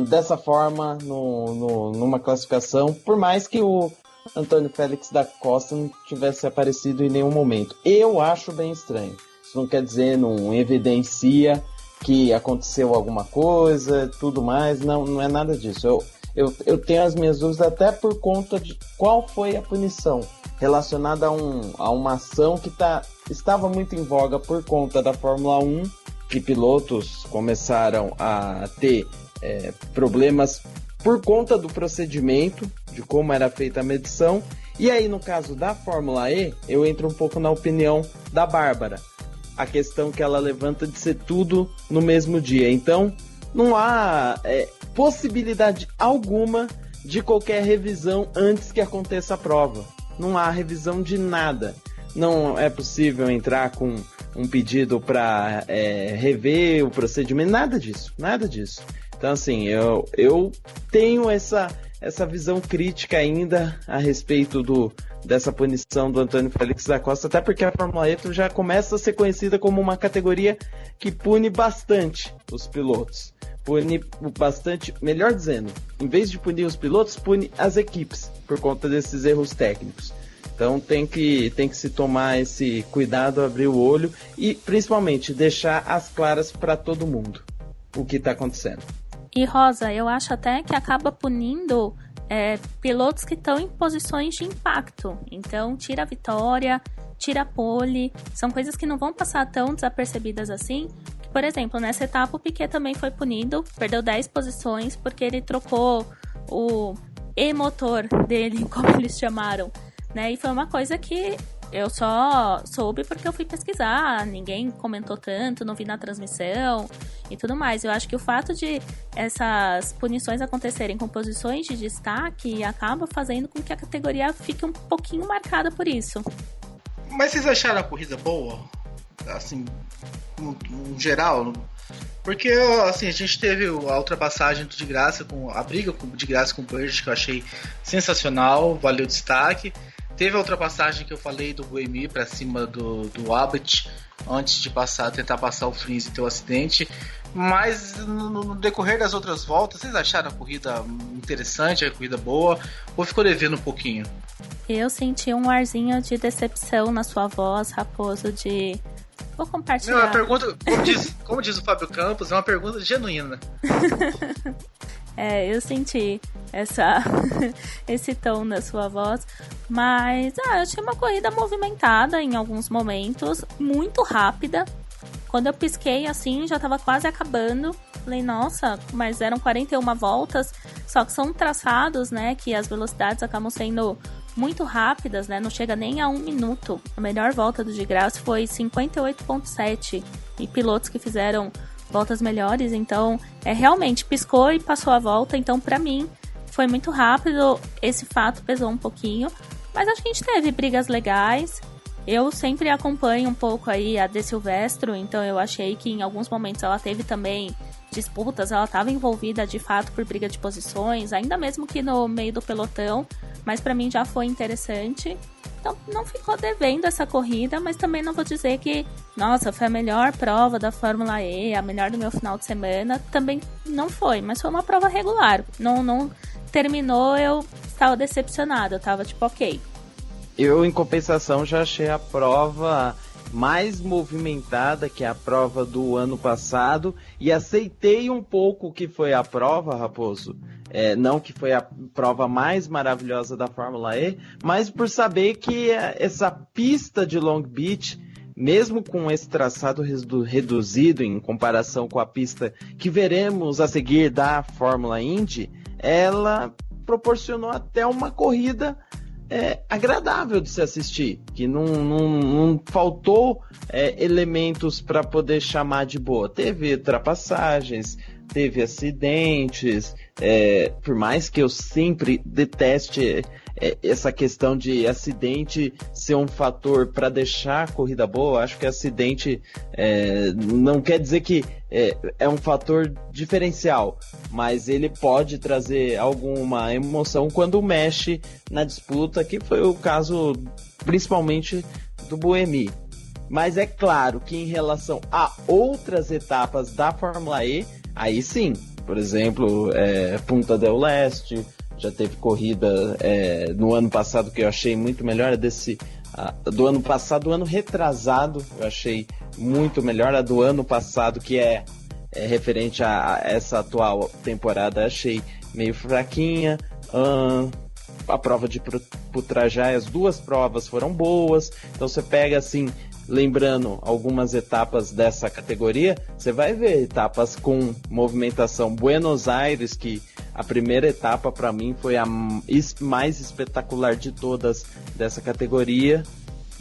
dessa forma numa classificação, por mais que o Antônio Félix da Costa não tivesse aparecido em nenhum momento. Eu acho bem estranho. Isso não quer dizer, não evidencia que aconteceu alguma coisa, tudo mais, não é nada disso. Eu tenho as minhas dúvidas até por conta de qual foi a punição relacionada a uma ação que estava muito em voga por conta da Fórmula 1, que pilotos começaram a ter problemas por conta do procedimento, de como era feita a medição. E aí, no caso da Fórmula E, eu entro um pouco na opinião da Bárbara. A questão que ela levanta de ser tudo no mesmo dia. Então, não há possibilidade alguma de qualquer revisão antes que aconteça a prova. Não há revisão de nada. Não é possível entrar com um pedido para rever o procedimento, nada disso. Então, assim, eu tenho essa visão crítica ainda a respeito dessa punição do Antônio Félix da Costa, até porque a Fórmula E já começa a ser conhecida como uma categoria que pune bastante os pilotos. Pune bastante, melhor dizendo, em vez de punir os pilotos, pune as equipes, por conta desses erros técnicos. Então tem que se tomar esse cuidado, abrir o olho e, principalmente, deixar as claras para todo mundo o que está acontecendo. E, Rosa, eu acho até que acaba punindo pilotos que estão em posições de impacto. Então, tira a vitória, tira a pole. São coisas que não vão passar tão desapercebidas assim. Por exemplo, nessa etapa o Piquet também foi punido, perdeu 10 posições porque ele trocou o e-motor dele, como eles chamaram, né? E foi uma coisa que eu só soube porque eu fui pesquisar, ninguém comentou tanto, não vi na transmissão e tudo mais. Eu acho que o fato de essas punições acontecerem com posições de destaque acaba fazendo com que a categoria fique um pouquinho marcada por isso. Mas vocês acharam a corrida boa? Assim, no geral? Porque assim, a gente teve a ultrapassagem do de graça, a briga de graça com o Bird, que eu achei sensacional, valeu o destaque. Teve a ultrapassagem que eu falei do Buemi para cima do Abbott antes de tentar passar o Frins e ter o acidente. Mas no decorrer das outras voltas, vocês acharam a corrida interessante, a corrida boa, ou ficou devendo um pouquinho? Eu senti um arzinho de decepção na sua voz, Raposo, Vou compartilhar. Não, é uma pergunta, como diz o Fábio Campos, é uma pergunta genuína. Eu senti esse tom na sua voz, mas eu achei uma corrida movimentada em alguns momentos, muito rápida. Quando eu pisquei assim, já estava quase acabando. Falei, nossa, mas eram 41 voltas, só que são traçados, né, que as velocidades acabam sendo muito rápidas, né, não chega nem a 1 minuto. A melhor volta do de graça foi 58.7 e pilotos que fizeram voltas melhores, então realmente piscou e passou a volta, então pra mim foi muito rápido, esse fato pesou um pouquinho, mas acho que a gente teve brigas legais. Eu sempre acompanho um pouco aí a De Silvestro, então eu achei que em alguns momentos ela teve também disputas, ela estava envolvida de fato por briga de posições, ainda mesmo que no meio do pelotão, mas pra mim já foi interessante. Então não ficou devendo essa corrida, mas também não vou dizer que, nossa, foi a melhor prova da Fórmula E, a melhor do meu final de semana. Também não foi, mas foi uma prova regular. Não terminou, eu estava decepcionada, eu estava tipo, ok. Eu, em compensação, já achei a prova mais movimentada que a prova do ano passado e aceitei um pouco o que foi a prova, Raposo. Não que foi a prova mais maravilhosa da Fórmula E, mas por saber que essa pista de Long Beach, mesmo com esse traçado reduzido em comparação com a pista que veremos a seguir da Fórmula Indy, ela proporcionou até uma corrida agradável de se assistir, que não faltou elementos para poder chamar de boa. Teve ultrapassagens, teve acidentes, por mais que eu sempre deteste essa questão de acidente ser um fator para deixar a corrida boa. Acho que acidente não quer dizer que é um fator diferencial, mas ele pode trazer alguma emoção quando mexe na disputa, que foi o caso principalmente do Buemi. Mas é claro que em relação a outras etapas da Fórmula E, aí sim, por exemplo, Punta del Este, já teve corrida no ano passado que eu achei muito melhor, do ano passado, do ano retrasado, eu achei muito melhor, a do ano passado, que é referente a essa atual temporada, achei meio fraquinha. A prova de Putrajaya, as duas provas foram boas, então você pega assim, lembrando algumas etapas dessa categoria, você vai ver etapas com movimentação. Buenos Aires, que a primeira etapa para mim foi a mais espetacular de todas dessa categoria,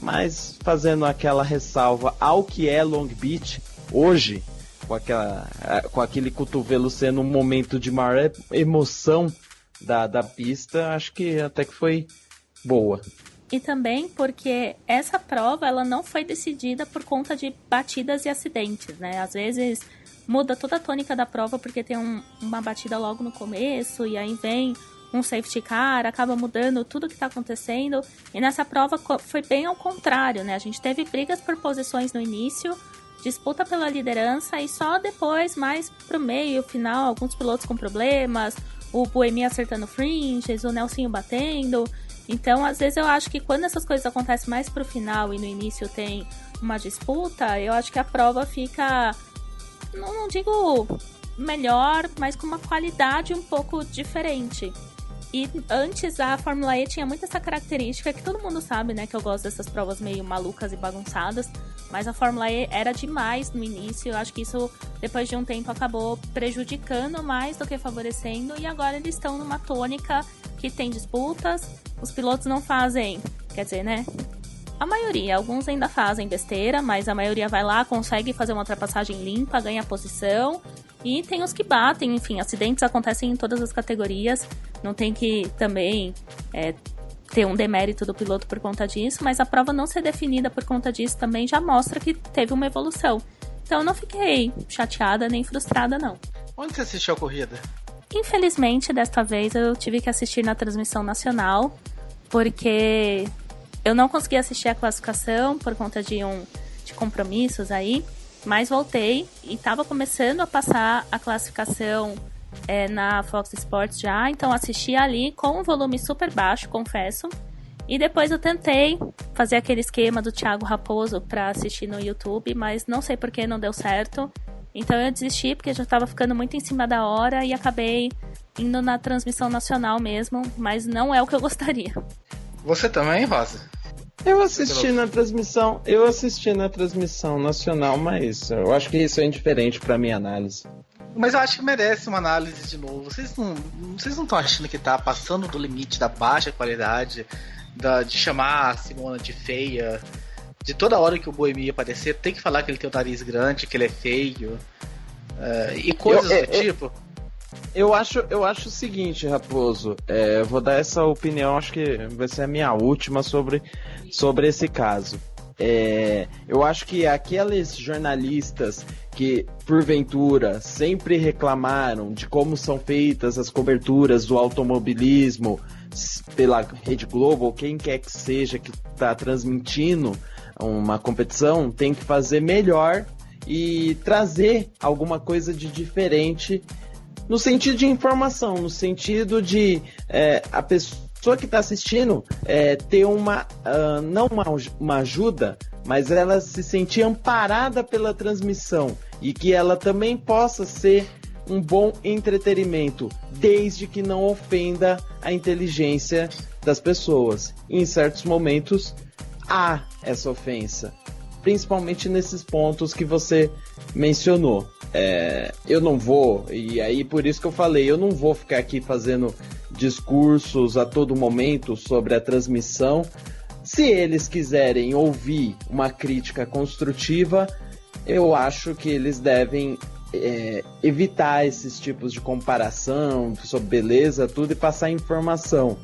mas fazendo aquela ressalva ao que é Long Beach hoje, com aquele cotovelo sendo um momento de maior emoção da pista, acho que até que foi boa. E também porque essa prova ela não foi decidida por conta de batidas e acidentes, né? Às vezes muda toda a tônica da prova porque tem uma batida logo no começo e aí vem um safety car, acaba mudando tudo que está acontecendo. E nessa prova foi bem ao contrário, né? A gente teve brigas por posições no início, disputa pela liderança e só depois, mais pro meio, final, alguns pilotos com problemas, o Buemi acertando fringes, o Nelsinho batendo. Então, às vezes eu acho que quando essas coisas acontecem mais pro final e no início tem uma disputa, eu acho que a prova fica, não digo melhor, mas com uma qualidade um pouco diferente. E antes a Fórmula E tinha muito essa característica que todo mundo sabe, né? Que eu gosto dessas provas meio malucas e bagunçadas. Mas a Fórmula E era demais no início. Eu acho que isso, depois de um tempo, acabou prejudicando mais do que favorecendo. E agora eles estão numa tônica que tem disputas. Os pilotos não fazem, quer dizer, né? A maioria, alguns ainda fazem besteira, mas a maioria vai lá, consegue fazer uma ultrapassagem limpa, ganha posição. E tem os que batem, enfim, acidentes acontecem em todas as categorias. Não tem que também ter um demérito do piloto por conta disso, mas a prova não ser definida por conta disso também já mostra que teve uma evolução. Então eu não fiquei chateada nem frustrada, não. Onde você assistiu a corrida? Infelizmente, desta vez eu tive que assistir na transmissão nacional, porque eu não consegui assistir a classificação por conta de compromissos aí, mas voltei e estava começando a passar a classificação na Fox Sports já, então assisti ali com um volume super baixo, confesso, e depois eu tentei fazer aquele esquema do Thiago Raposo para assistir no YouTube, mas não sei por que não deu certo, então eu desisti porque já estava ficando muito em cima da hora e acabei indo na transmissão nacional mesmo, mas não é o que eu gostaria. Você também, Rosa? Eu assisti na transmissão nacional, mas eu acho que isso é indiferente para minha análise. Mas eu acho que merece uma análise de novo. Vocês não estão achando que tá passando do limite da baixa qualidade, de chamar a Simona de feia, de toda hora que o Buemi aparecer, tem que falar que ele tem o nariz grande, que ele é feio, e coisas do tipo? Eu acho o seguinte, Raposo, eu vou dar essa opinião, acho que vai ser a minha última sobre esse caso. Eu acho que aqueles jornalistas que, porventura, sempre reclamaram de como são feitas as coberturas do automobilismo pela Rede Globo, ou quem quer que seja que está transmitindo uma competição, tem que fazer melhor e trazer alguma coisa de diferente no sentido de informação, no sentido de a pessoa que está assistindo ter não uma ajuda, mas ela se sentir amparada pela transmissão e que ela também possa ser um bom entretenimento, desde que não ofenda a inteligência das pessoas. E em certos momentos há essa ofensa, principalmente nesses pontos que você mencionou. Eu não vou, e aí por isso que eu falei, eu não vou ficar aqui fazendo discursos a todo momento sobre a transmissão. Se eles quiserem ouvir uma crítica construtiva, eu acho que eles devem evitar esses tipos de comparação sobre beleza, tudo, e passar informação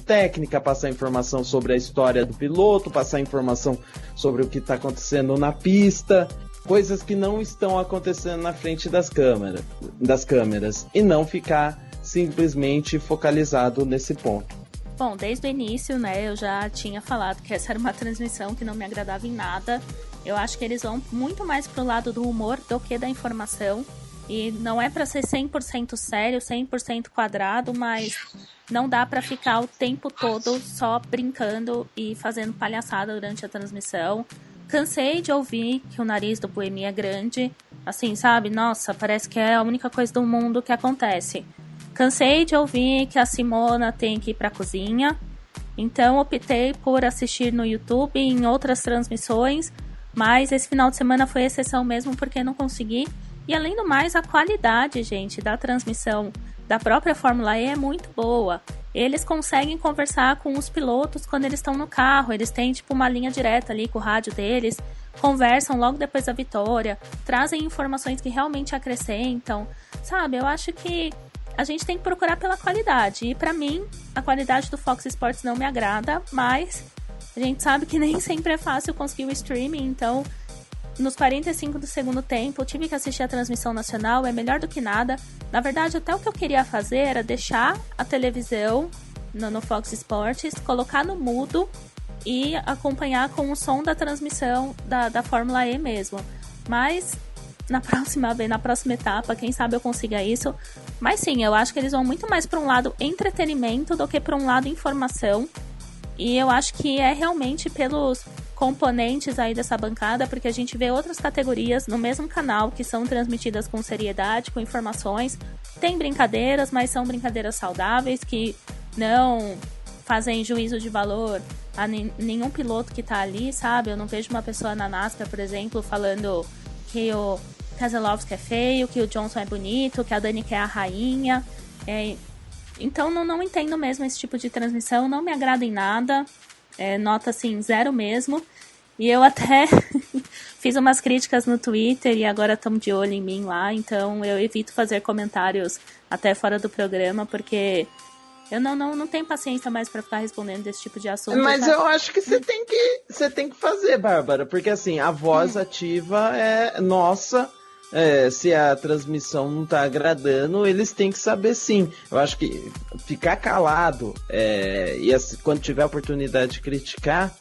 técnica, passar informação sobre a história do piloto, passar informação sobre o que está acontecendo na pista, coisas que não estão acontecendo na frente das câmeras, e não ficar simplesmente focalizado nesse ponto. Bom, desde o início, né, eu já tinha falado que essa era uma transmissão que não me agradava em nada. Eu acho que eles vão muito mais pro lado do humor do que da informação. E não é pra ser 100% sério, 100% quadrado, mas não dá pra ficar o tempo todo só brincando e fazendo palhaçada durante a transmissão. Cansei de ouvir que o nariz do Buemi é grande. Assim, sabe? Nossa, parece que é a única coisa do mundo que acontece. Cansei de ouvir que a Simona tem que ir pra cozinha. Então optei por assistir no YouTube e em outras transmissões. Mas esse final de semana foi exceção mesmo porque não consegui. E além do mais, a qualidade, gente, da transmissão da própria Fórmula E é muito boa. Eles conseguem conversar com os pilotos quando eles estão no carro. Eles têm tipo uma linha direta ali com o rádio deles. Conversam logo depois da vitória. Trazem informações que realmente acrescentam. Sabe, eu acho que a gente tem que procurar pela qualidade. E pra mim, a qualidade do Fox Sports não me agrada. Mas a gente sabe que nem sempre é fácil conseguir o streaming. Então, nos 45 do segundo tempo, eu tive que assistir a transmissão nacional. É melhor do que nada. Na verdade, até o que eu queria fazer era deixar a televisão no Fox Sports, colocar no mudo e acompanhar com o som da transmissão da Fórmula E mesmo. Mas na próxima etapa, quem sabe eu consiga isso. Mas sim, eu acho que eles vão muito mais para um lado entretenimento do que para um lado informação. E eu acho que é realmente pelos componentes aí dessa bancada, porque a gente vê outras categorias no mesmo canal que são transmitidas com seriedade, com informações. Tem brincadeiras, mas são brincadeiras saudáveis, que não fazem juízo de valor a nenhum piloto que tá ali, sabe? Eu não vejo uma pessoa na NASCAR, por exemplo, falando que o Keselowski é feio, que o Johnson é bonito, que a Dani é a rainha. Então não entendo mesmo esse tipo de transmissão, não me agrada em nada. Nota assim, 0 mesmo. E eu até fiz umas críticas no Twitter e agora estão de olho em mim lá. Então eu evito fazer comentários até fora do programa, porque eu não tenho paciência mais para ficar respondendo desse tipo de assunto. Mas eu acho que você tem que fazer, Bárbara, porque assim, a voz ativa é nossa. Se a transmissão não tá agradando, eles têm que saber sim. Eu acho que ficar calado e assim, quando tiver a oportunidade de criticar,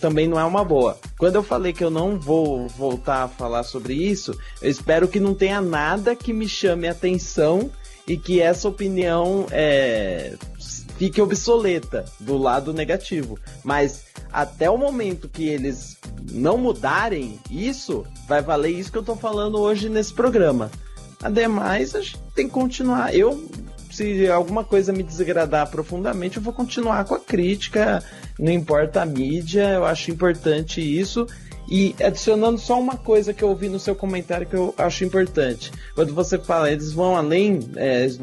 também não é uma boa. Quando eu falei que eu não vou voltar a falar sobre isso, eu espero que não tenha nada que me chame a atenção e que essa opinião fique obsoleta do lado negativo. Mas até o momento que eles não mudarem isso, vai valer isso que eu tô falando hoje nesse programa. Ademais, a gente tem que continuar. Se alguma coisa me desagradar profundamente, eu vou continuar com a crítica, não importa a mídia, eu acho importante isso. E adicionando só uma coisa que eu ouvi no seu comentário que eu acho importante. Quando você fala, eles vão além,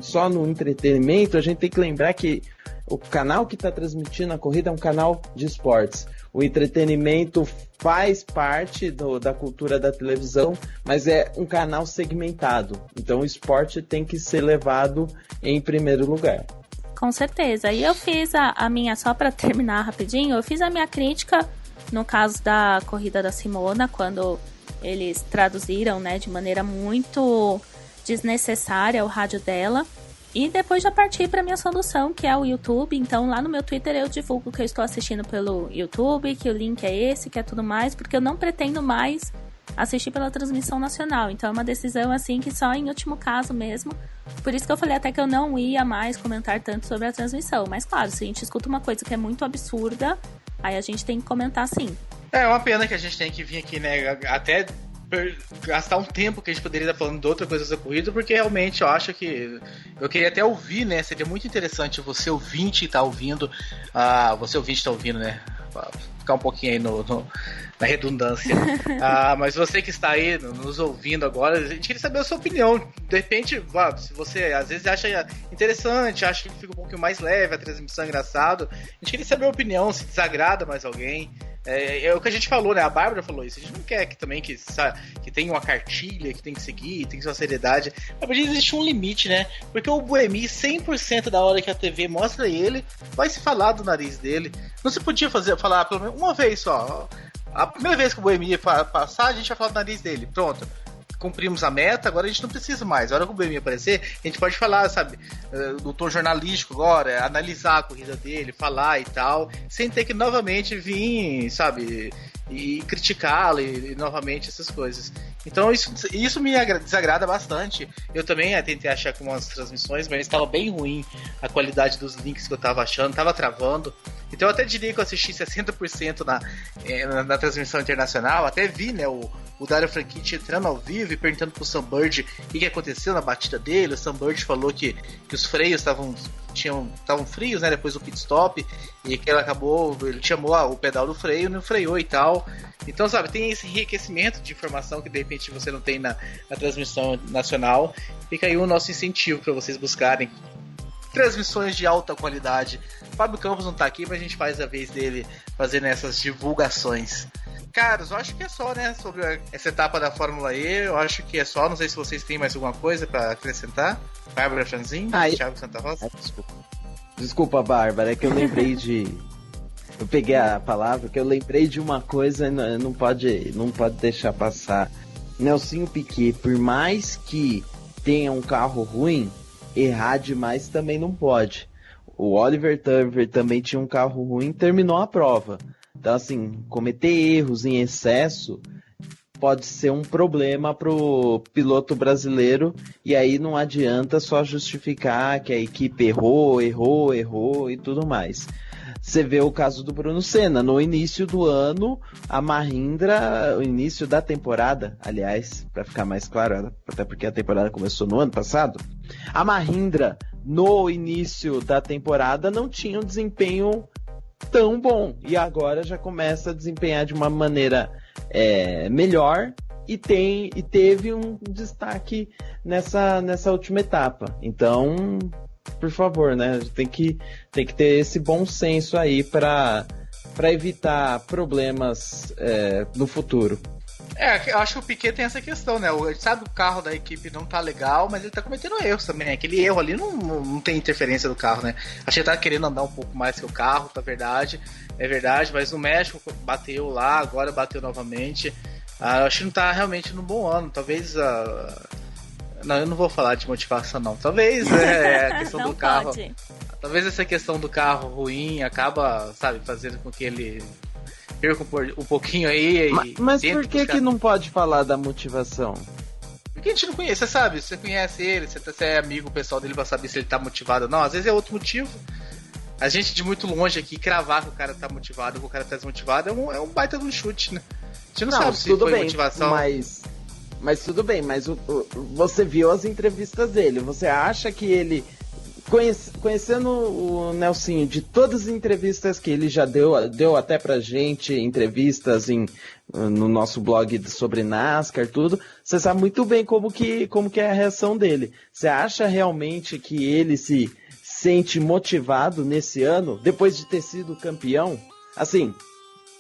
só no entretenimento, a gente tem que lembrar que o canal que está transmitindo a corrida é um canal de esportes. O entretenimento faz parte da cultura da televisão, mas é um canal segmentado. Então o esporte tem que ser levado em primeiro lugar. Com certeza. E eu fiz a minha, só para terminar rapidinho, eu fiz a minha crítica no caso da corrida da Simona, quando eles traduziram, né, de maneira muito desnecessária o rádio dela. E depois já parti para minha solução, que é o YouTube. Então lá no meu Twitter eu divulgo que eu estou assistindo pelo YouTube, que o link é esse, que é tudo mais, porque eu não pretendo mais assistir pela transmissão nacional. Então é uma decisão assim que só em último caso mesmo. Por isso que eu falei até que eu não ia mais comentar tanto sobre a transmissão. Mas claro, se a gente escuta uma coisa que é muito absurda, aí a gente tem que comentar sim. É uma pena que a gente tem que vir aqui, né, até gastar um tempo que a gente poderia estar falando de outra coisa da corrida, porque realmente eu acho que eu queria até ouvir, né, seria muito interessante você ouvinte estar ouvindo, né, ficar um pouquinho aí na redundância, mas você que está aí nos ouvindo agora, a gente queria saber a sua opinião. De repente, se você às vezes acha interessante, acha que fica um pouquinho mais leve, a transmissão é engraçado, a gente queria saber a opinião, se desagrada mais alguém. É o que a gente falou, né? A Bárbara falou isso. A gente não quer que tenha uma cartilha que tem que seguir, tem que ser uma seriedade. Mas existe um limite, né? Porque o Buemi, 100% da hora que a TV mostra ele, vai se falar do nariz dele. Não se podia falar pelo menos uma vez só. A primeira vez que o Buemi ia passar, a gente vai falar do nariz dele. Pronto. cumprimos a meta, agora a gente não precisa mais. A hora que o BM aparecer, a gente pode falar, sabe, do tom jornalístico agora, analisar a corrida dele, falar e tal, sem ter que novamente vir, sabe, e criticá-lo e novamente essas coisas. Então isso me desagrada bastante. Eu também tentei achar com umas transmissões, mas estava bem ruim a qualidade dos links que eu estava achando, estava travando. Então eu até diria que eu assisti 60% na transmissão internacional. Até vi, né, o Dario Franchitti entrando ao vivo e perguntando pro Sam Bird o que aconteceu na batida dele. O Sam Bird falou que os freios estavam frios, né, depois do pit stop, e que ele chamou o pedal do freio, não freou e tal. Então, sabe, tem esse enriquecimento de informação que de repente você não tem na transmissão nacional. Fica aí o nosso incentivo para vocês buscarem transmissões de alta qualidade. O Fábio Campos não tá aqui, mas a gente faz a vez dele fazendo essas divulgações. Caros, eu acho que é só, né, sobre essa etapa da Fórmula E. Eu acho que é só, não sei se vocês têm mais alguma coisa para acrescentar. Bárbara Franzin, Thiago Santa Rosa. Desculpa, Bárbara, é que eu lembrei de... Eu peguei a palavra, que eu lembrei de uma coisa e não pode deixar passar. Nelsinho Piquet, por mais que tenha um carro ruim, errar demais também não pode. O Oliver Turner também tinha um carro ruim e terminou a prova. Então, assim, cometer erros em excesso pode ser um problema pro piloto brasileiro, e aí não adianta só justificar que a equipe errou e tudo mais. Você vê o caso do Bruno Senna. No início do ano, a Mahindra, o início da temporada, aliás, para ficar mais claro, até porque a temporada começou no ano passado, a Mahindra, no início da temporada, não tinha um desempenho tão bom. E agora já começa a desempenhar de uma maneira melhor e teve um destaque nessa última etapa. Então... por favor, né? Tem que ter esse bom senso aí para evitar problemas no futuro. Eu acho que o Piquet tem essa questão, né? Ele sabe que o carro da equipe não tá legal, mas ele tá cometendo erros também, né? Aquele erro ali não tem interferência do carro, né? Acho que ele tá querendo andar um pouco mais que o carro, tá verdade. É verdade, mas no México bateu lá, agora bateu novamente. Eu acho que não tá realmente num bom ano. Talvez Não, eu não vou falar de motivação, não. Talvez a questão do carro. Pode. Talvez essa questão do carro ruim acaba, sabe, fazendo com que ele perca um pouquinho aí. Mas por que não pode falar da motivação? Porque a gente não conhece, você sabe, você conhece ele, você é amigo pessoal dele pra saber se ele tá motivado ou não. Às vezes é outro motivo. A gente de muito longe aqui, cravar que o cara tá motivado ou que o cara tá desmotivado é um baita de um chute, né? A gente não sabe se foi bem, motivação. Mas tudo bem, mas você viu as entrevistas dele, você acha que ele, conhecendo o Nelsinho, de todas as entrevistas que ele já deu até pra gente, entrevistas no nosso blog sobre NASCAR, tudo, você sabe muito bem como que é a reação dele. Você acha realmente que ele se sente motivado nesse ano, depois de ter sido campeão? Assim...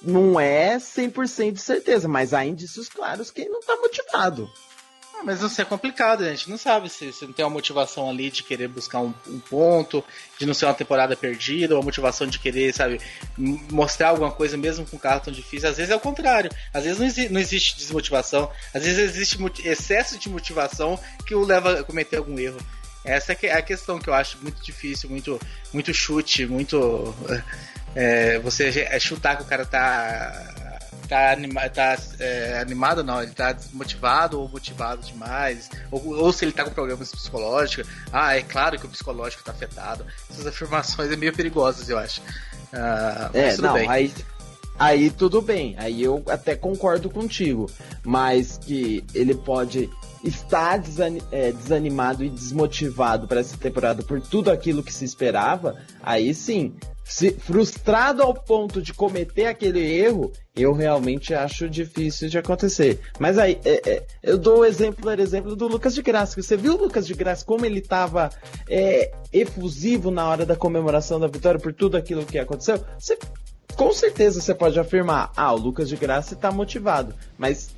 não é 100% de certeza, mas há indícios claros que ele não tá motivado. Mas isso é complicado, a gente não sabe se não tem uma motivação ali de querer buscar um ponto, de não ser uma temporada perdida, ou a motivação de querer, sabe, mostrar alguma coisa mesmo com um carro tão difícil. Às vezes é o contrário, às vezes não existe desmotivação, às vezes existe excesso de motivação que o leva a cometer algum erro. Essa é a questão que eu acho muito difícil, muito chute, muito... você chutar que o cara tá animado, não, ele tá desmotivado ou motivado demais, ou se ele tá com problemas psicológicos. É claro que o psicológico tá afetado. Essas afirmações é meio perigosas, eu acho. Mas tudo bem. Aí tudo bem, aí eu até concordo contigo, mas que ele pode estar desanimado e desmotivado para essa temporada por tudo aquilo que se esperava, aí sim. Frustrado ao ponto de cometer aquele erro, eu realmente acho difícil de acontecer. Mas aí, eu dou o exemplo do Lucas de Grassi. Você viu o Lucas de Grassi como ele estava efusivo na hora da comemoração da vitória por tudo aquilo que aconteceu? Com certeza você pode afirmar, o Lucas de Grassi está motivado. Mas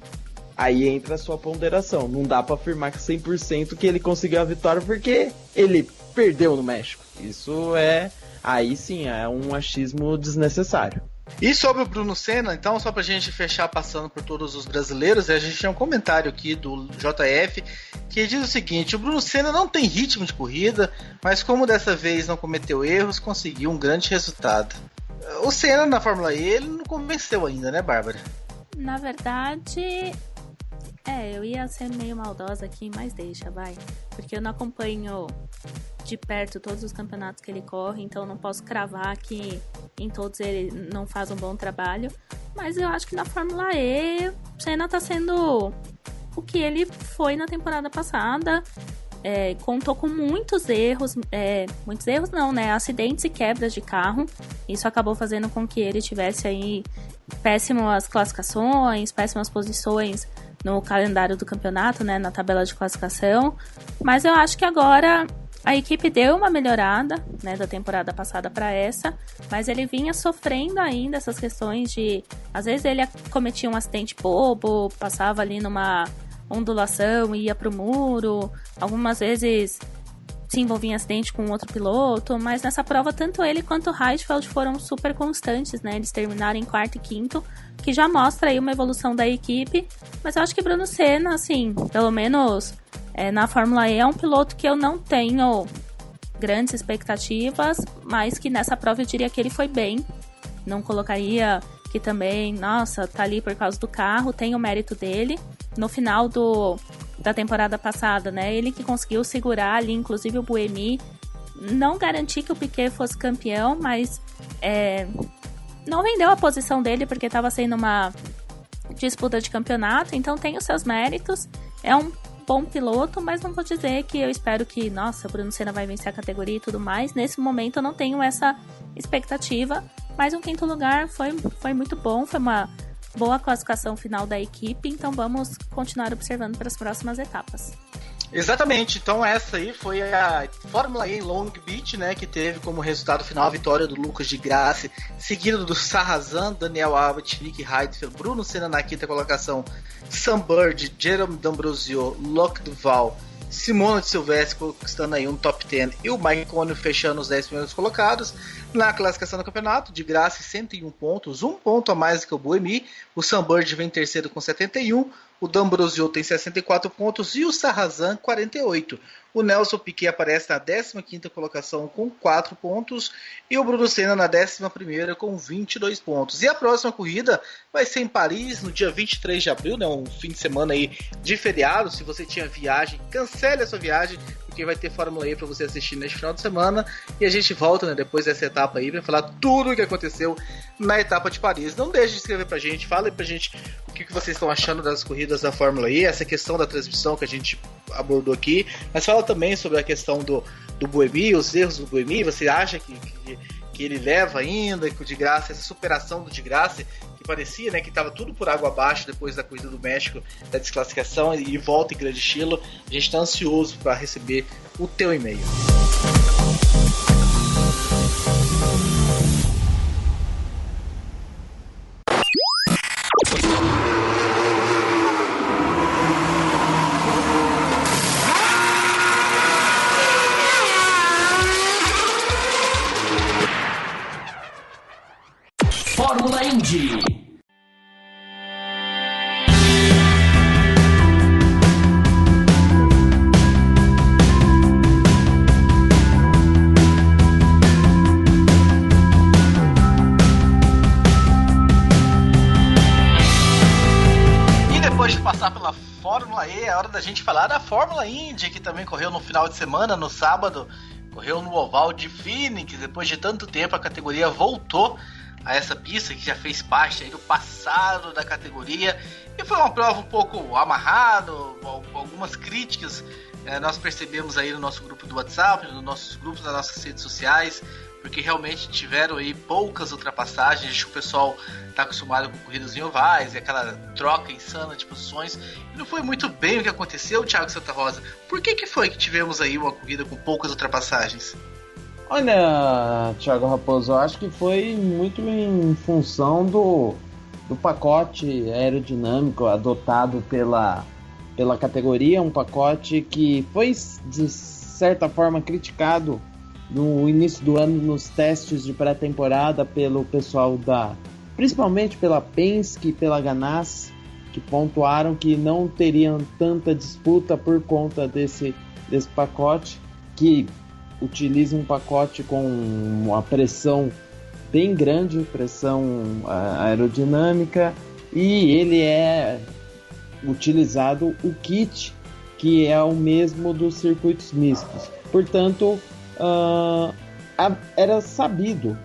aí entra a sua ponderação. Não dá para afirmar que 100% que ele conseguiu a vitória porque ele perdeu no México. Isso aí sim, é um achismo desnecessário. E sobre o Bruno Senna, então, só pra gente fechar passando por todos os brasileiros, a gente tem um comentário aqui do JF que diz o seguinte: o Bruno Senna não tem ritmo de corrida, mas como dessa vez não cometeu erros, conseguiu um grande resultado. O Senna na Fórmula E, ele não convenceu ainda, né, Bárbara? Na verdade, eu ia ser meio maldosa aqui, mas deixa, vai. Porque eu não acompanho de perto todos os campeonatos que ele corre, então não posso cravar que em todos ele não faz um bom trabalho. Mas eu acho que na Fórmula E, o Senna tá sendo o que ele foi na temporada passada. Contou com muitos erros, muitos erros não, né? Acidentes e quebras de carro. Isso acabou fazendo com que ele tivesse aí péssimas classificações, péssimas posições no calendário do campeonato, né? Na tabela de classificação. Mas eu acho que agora a equipe deu uma melhorada, né, da temporada passada para essa, mas ele vinha sofrendo ainda essas questões de, às vezes ele cometia um acidente bobo, passava ali numa ondulação e ia pro muro, algumas vezes se envolvia em acidente com outro piloto, mas nessa prova tanto ele quanto o Heidfeld foram super constantes, né, eles terminaram em quarto e quinto, que já mostra aí uma evolução da equipe, mas eu acho que Bruno Senna, assim, pelo menos na Fórmula E é um piloto que eu não tenho grandes expectativas, mas que nessa prova eu diria que ele foi bem, não colocaria que também, nossa, tá ali por causa do carro, tem o mérito dele. No final da temporada passada, né, ele que conseguiu segurar ali, inclusive o Buemi, não garantir que o Piquet fosse campeão, mas não vendeu a posição dele porque estava sendo uma disputa de campeonato, então tem os seus méritos, é um bom piloto, mas não vou dizer que eu espero que, nossa, o Bruno Senna vai vencer a categoria e tudo mais. Nesse momento eu não tenho essa expectativa, mas um quinto lugar foi muito bom, foi uma boa classificação final da equipe, então vamos continuar observando para as próximas etapas. Exatamente, então essa aí foi a Fórmula E em Long Beach, né, que teve como resultado final a vitória do Lucas de Grassi, seguido do Sarrazin, Daniel Abbott, Nick Heidfeld, Bruno Senna na quinta colocação, Sam Bird, Jerome D'Ambrosio, Locke Duval, Simona de Silvestre conquistando aí um top 10 e o Mike Conner fechando os 10 primeiros colocados. Na classificação do campeonato, de Grassi 101 pontos, um ponto a mais que o Buemi, o Sam Bird vem em terceiro com 71, o D'Ambrosio tem 64 pontos e o Sarrazin 48. O Nelson Piquet aparece na 15ª colocação com 4 pontos e o Bruno Senna na 11ª com 22 pontos. E a próxima corrida vai ser em Paris no dia 23 de abril, né, um fim de semana aí de feriado. Se você tinha viagem, cancele a sua viagem, porque vai ter Fórmula E para você assistir neste final de semana. E a gente volta, né, depois dessa etapa aí para falar tudo o que aconteceu na etapa de Paris. Não deixe de escrever pra gente, fala aí pra gente o que vocês estão achando das corridas da Fórmula E, essa questão da transmissão que a gente abordou aqui, mas fala também sobre a questão do Buemi, os erros do Buemi. Você acha que ele leva ainda, que o de Grassi, essa superação do de Grassi, que parecia, né, que estava tudo por água abaixo depois da corrida do México, da desclassificação, e volta em grande estilo. A gente está ansioso para receber o teu e-mail. Fórmula Indy. E depois de passar pela Fórmula E, é hora da gente falar da Fórmula Indy, que também correu no final de semana, no sábado, correu no oval de Phoenix. Depois de tanto tempo, a categoria voltou a essa pista que já fez parte aí do passado da categoria, e foi uma prova um pouco amarrada, algumas críticas nós percebemos aí no nosso grupo do WhatsApp, nos nossos grupos, nas nossas redes sociais, porque realmente tiveram aí poucas ultrapassagens. Acho que o pessoal está acostumado com corridas em ovais e aquela troca insana de posições, e não foi muito bem o que aconteceu, Thiago Santa Rosa. Por que foi que tivemos aí uma corrida com poucas ultrapassagens? Olha, Thiago Raposo, eu acho que foi muito em função do pacote aerodinâmico adotado pela categoria, um pacote que foi, de certa forma, criticado no início do ano nos testes de pré-temporada pelo pessoal principalmente pela Penske e pela Ganassi, que pontuaram que não teriam tanta disputa por conta desse pacote, que utiliza um pacote com uma pressão bem grande, pressão aerodinâmica, e ele é utilizado o kit que é o mesmo dos circuitos mistos. Portanto, era sabido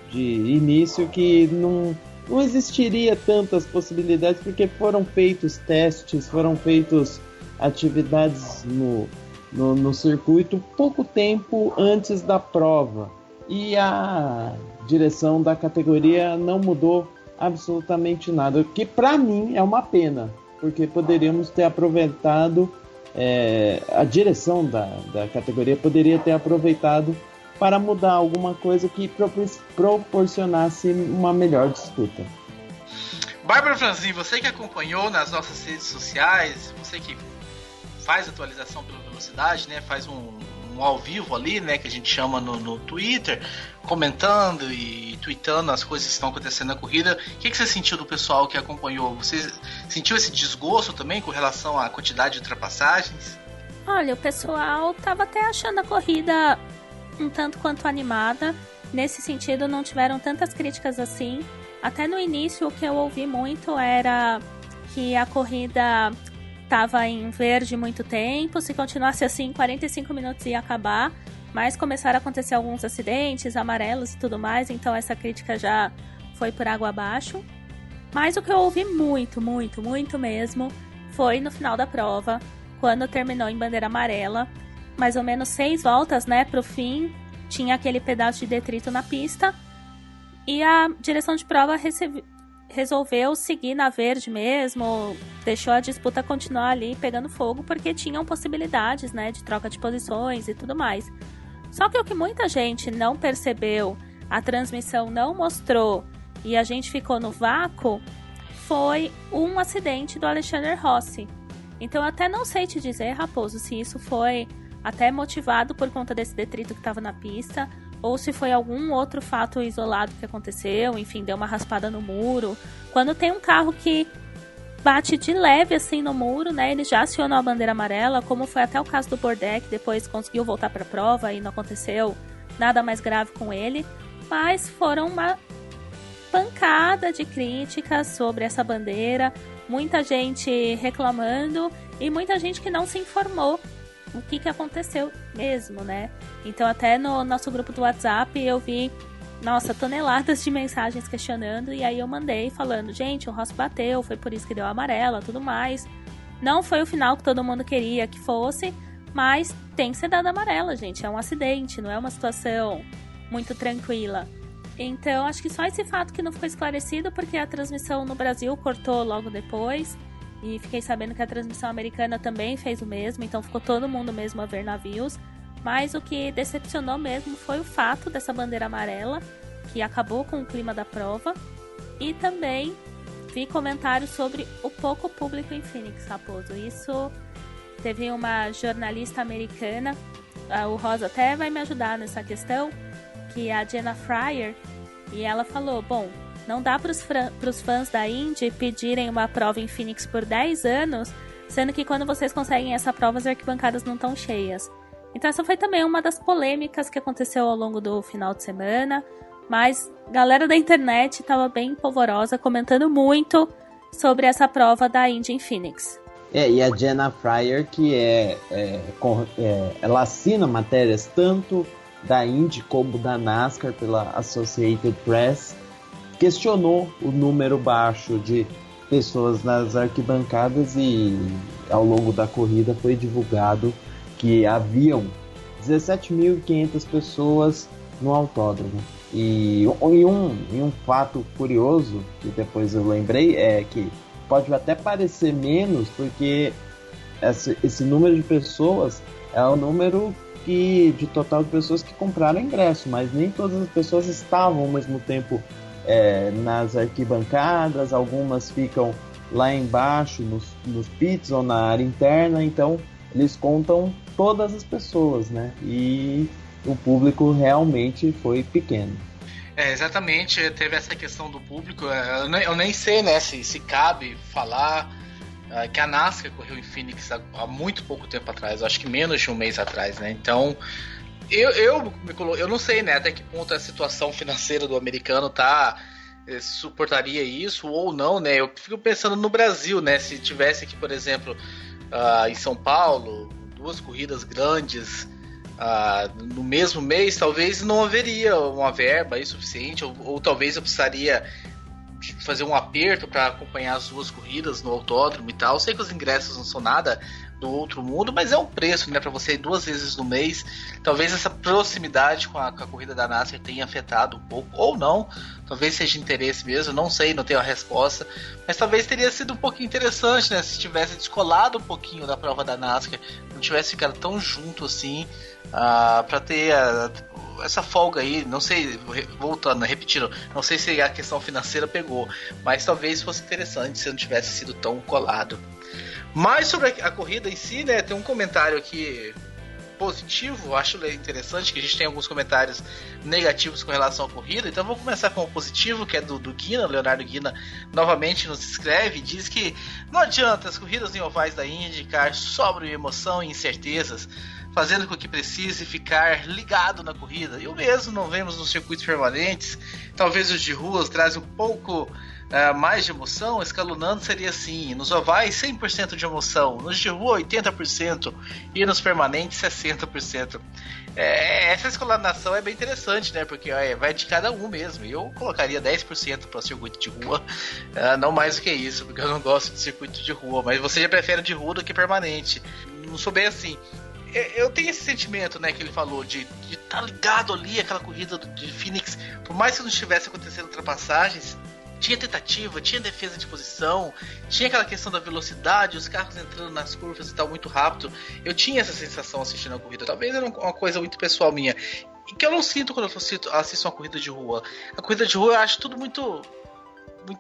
de início que não existiria tantas possibilidades, porque foram feitos testes, foram feitas atividades no circuito pouco tempo antes da prova. E a direção da categoria não mudou absolutamente nada, o que para mim é uma pena, porque poderíamos ter aproveitado, a direção da categoria poderia ter aproveitado para mudar alguma coisa que proporcionasse uma melhor disputa. Bárbara Franzin, você que acompanhou nas nossas redes sociais, você que faz atualização pela velocidade, né, faz um ao vivo ali, né, que a gente chama no Twitter, comentando e tweetando as coisas que estão acontecendo na corrida. O que você sentiu do pessoal que acompanhou? Você sentiu esse desgosto também com relação à quantidade de ultrapassagens? Olha, o pessoal tava até achando a corrida um tanto quanto animada. Nesse sentido, não tiveram tantas críticas assim. Até no início, o que eu ouvi muito era que a corrida estava em verde muito tempo, se continuasse assim, 45 minutos ia acabar, mas começaram a acontecer alguns acidentes, amarelos e tudo mais, então essa crítica já foi por água abaixo. Mas o que eu ouvi muito mesmo foi no final da prova, quando terminou em bandeira amarela, mais ou menos 6 voltas, né, pro fim, tinha aquele pedaço de detrito na pista, e a direção de prova resolveu seguir na verde mesmo, deixou a disputa continuar ali pegando fogo, porque tinham possibilidades, né, de troca de posições e tudo mais. Só que o que muita gente não percebeu, a transmissão não mostrou e a gente ficou no vácuo, foi um acidente do Alexander Rossi. Então eu até não sei te dizer, Raposo, se isso foi até motivado por conta desse detrito que estava na pista, ou se foi algum outro fato isolado que aconteceu, enfim, deu uma raspada no muro. Quando tem um carro que bate de leve assim no muro, né, ele já acionou a bandeira amarela, como foi até o caso do Bourdais, que depois conseguiu voltar para a prova e não aconteceu nada mais grave com ele, mas foram uma pancada de críticas sobre essa bandeira, muita gente reclamando e muita gente que não se informou o que aconteceu mesmo, né? Então até no nosso grupo do WhatsApp eu vi, toneladas de mensagens questionando, e aí eu mandei falando, gente, o Rossi bateu, foi por isso que deu amarela, tudo mais. Não foi o final que todo mundo queria que fosse, mas tem que ser dada amarela, gente, é um acidente, não é uma situação muito tranquila. Então acho que só esse fato que não ficou esclarecido, porque a transmissão no Brasil cortou logo depois, e fiquei sabendo que a transmissão americana também fez o mesmo, então ficou todo mundo mesmo a ver navios. Mas o que decepcionou mesmo foi o fato dessa bandeira amarela, que acabou com o clima da prova. E também vi comentários sobre o pouco público em Phoenix, Raposo. Isso teve uma jornalista americana, o Rosa até vai me ajudar nessa questão, que é a Jenna Fryer, e ela falou, bom, não dá para os fãs da Indy pedirem uma prova em Phoenix por 10 anos, sendo que quando vocês conseguem essa prova, as arquibancadas não estão cheias. Então essa foi também uma das polêmicas que aconteceu ao longo do final de semana, mas a galera da internet estava bem polvorosa, comentando muito sobre essa prova da Indy em Phoenix. E a Jenna Fryer, que ela assina matérias tanto da Indy como da NASCAR pela Associated Press, questionou o número baixo de pessoas nas arquibancadas, e ao longo da corrida foi divulgado que haviam 17.500 pessoas no autódromo. E um fato curioso, que depois eu lembrei, é que pode até parecer menos, porque esse número de pessoas é o número de total de pessoas que compraram ingresso, mas nem todas as pessoas estavam ao mesmo tempo nas arquibancadas, algumas ficam lá embaixo nos pits ou na área interna, então eles contam todas as pessoas, né? E o público realmente foi pequeno. Exatamente, teve essa questão do público. Eu nem sei, né, se cabe falar que a NASCAR correu em Phoenix há muito pouco tempo atrás, acho que menos de um mês atrás, né? Então, eu não sei, né, até que ponto a situação financeira do americano suportaria isso ou não, né? Eu fico pensando no Brasil, né? Se tivesse aqui, por exemplo, em São Paulo, 2 corridas grandes no mesmo mês, talvez não haveria uma verba aí suficiente, ou talvez eu precisaria fazer um aperto para acompanhar as 2 corridas no autódromo e tal. Eu sei que os ingressos não são nada do outro mundo, mas é um preço, né, para você ir 2 vezes no mês. Talvez essa proximidade com a corrida da NASCAR tenha afetado um pouco, ou não, talvez seja interesse mesmo, não sei, não tenho a resposta, mas talvez teria sido um pouquinho interessante, né, se tivesse descolado um pouquinho da prova da NASCAR, não tivesse ficado tão junto assim, para ter essa folga aí. Não sei, voltando, repetindo, não sei se a questão financeira pegou, mas talvez fosse interessante se não tivesse sido tão colado. Mas sobre a corrida em si, né, tem um comentário aqui positivo, acho interessante, que a gente tem alguns comentários negativos com relação à corrida, então vou começar com o positivo, que é do Guina. Leonardo Guina novamente nos escreve e diz que não adianta, as corridas em ovais da IndyCar sobram emoção e incertezas, fazendo com que precise ficar ligado na corrida. E o mesmo não vemos nos circuitos permanentes. Talvez os de ruas trazem um pouco mais de emoção. Escalonando seria assim: nos ovais 100% de emoção, nos de rua 80% e nos permanentes 60%. Essa escalonação é bem interessante, né? Porque vai de cada um mesmo. Eu colocaria 10% para circuito de rua, não mais do que isso, porque eu não gosto de circuito de rua. Mas você já prefere de rua do que permanente. Não sou bem assim. Eu tenho esse sentimento, né, que ele falou, de estar ligado ali, aquela corrida de Phoenix, por mais que não estivesse acontecendo ultrapassagens, tinha tentativa, tinha defesa de posição, tinha aquela questão da velocidade, os carros entrando nas curvas e tal muito rápido. Eu tinha essa sensação assistindo a corrida, talvez era uma coisa muito pessoal minha, e que eu não sinto quando eu assisto uma corrida de rua. A corrida de rua eu acho tudo muito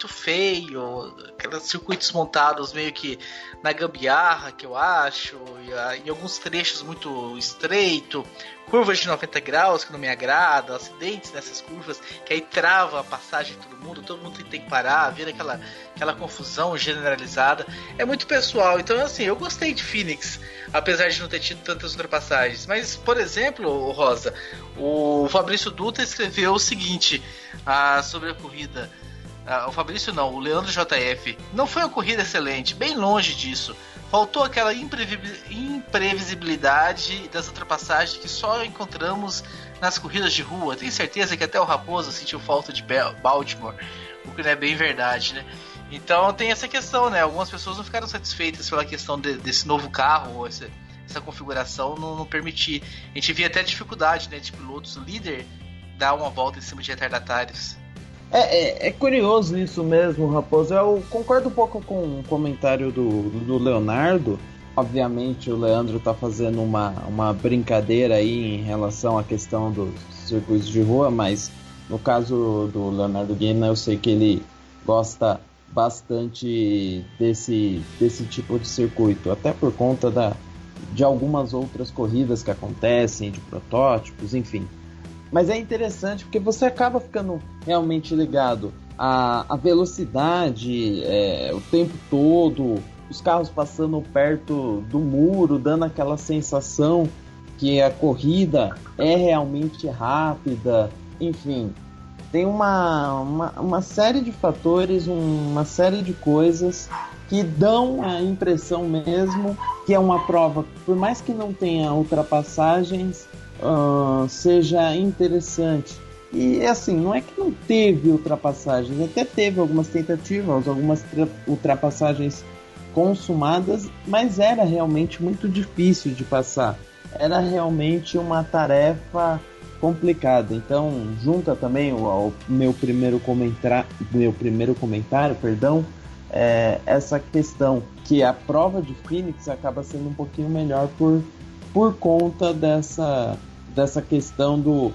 feio, aqueles circuitos montados meio que na gambiarra, que eu acho, e alguns trechos muito estreito, curvas de 90 graus que não me agradam, acidentes nessas curvas que aí trava a passagem de todo mundo tem que parar, vira aquela confusão generalizada. É muito pessoal. Então, assim, eu gostei de Phoenix, apesar de não ter tido tantas ultrapassagens. Mas, por exemplo, Rosa, o Fabrício Dutra escreveu o seguinte sobre a corrida. O Fabrício não, o Leandro JF: não foi uma corrida excelente, bem longe disso. Faltou aquela imprevisibilidade das ultrapassagens que só encontramos nas corridas de rua. Tenho certeza que até o Raposo sentiu falta de Baltimore, o que não é bem verdade, né? Então tem essa questão, né? Algumas pessoas não ficaram satisfeitas pela questão desse novo carro, ou essa configuração não permitir. A gente via até dificuldade, né, de pilotos líder dar uma volta em cima de retardatários. É curioso isso mesmo, Raposo. Eu concordo um pouco com o comentário do Leonardo. Obviamente o Leandro está fazendo uma brincadeira aí em relação à questão dos circuitos de rua, mas no caso do Leonardo Guina, eu sei que ele gosta bastante desse tipo de circuito, até por conta de algumas outras corridas que acontecem, de protótipos, enfim. Mas é interessante porque você acaba ficando realmente ligado à velocidade, o tempo todo, os carros passando perto do muro, dando aquela sensação que a corrida é realmente rápida. Enfim, tem uma série de fatores, uma série de coisas que dão a impressão mesmo que é uma prova, por mais que não tenha ultrapassagens, seja interessante. E assim, não é que não teve ultrapassagens, até teve algumas tentativas, algumas ultrapassagens consumadas, mas era realmente muito difícil de passar, era realmente uma tarefa complicada. Então junta também o meu primeiro comentário, essa questão que a prova de Phoenix acaba sendo um pouquinho melhor por conta dessa questão do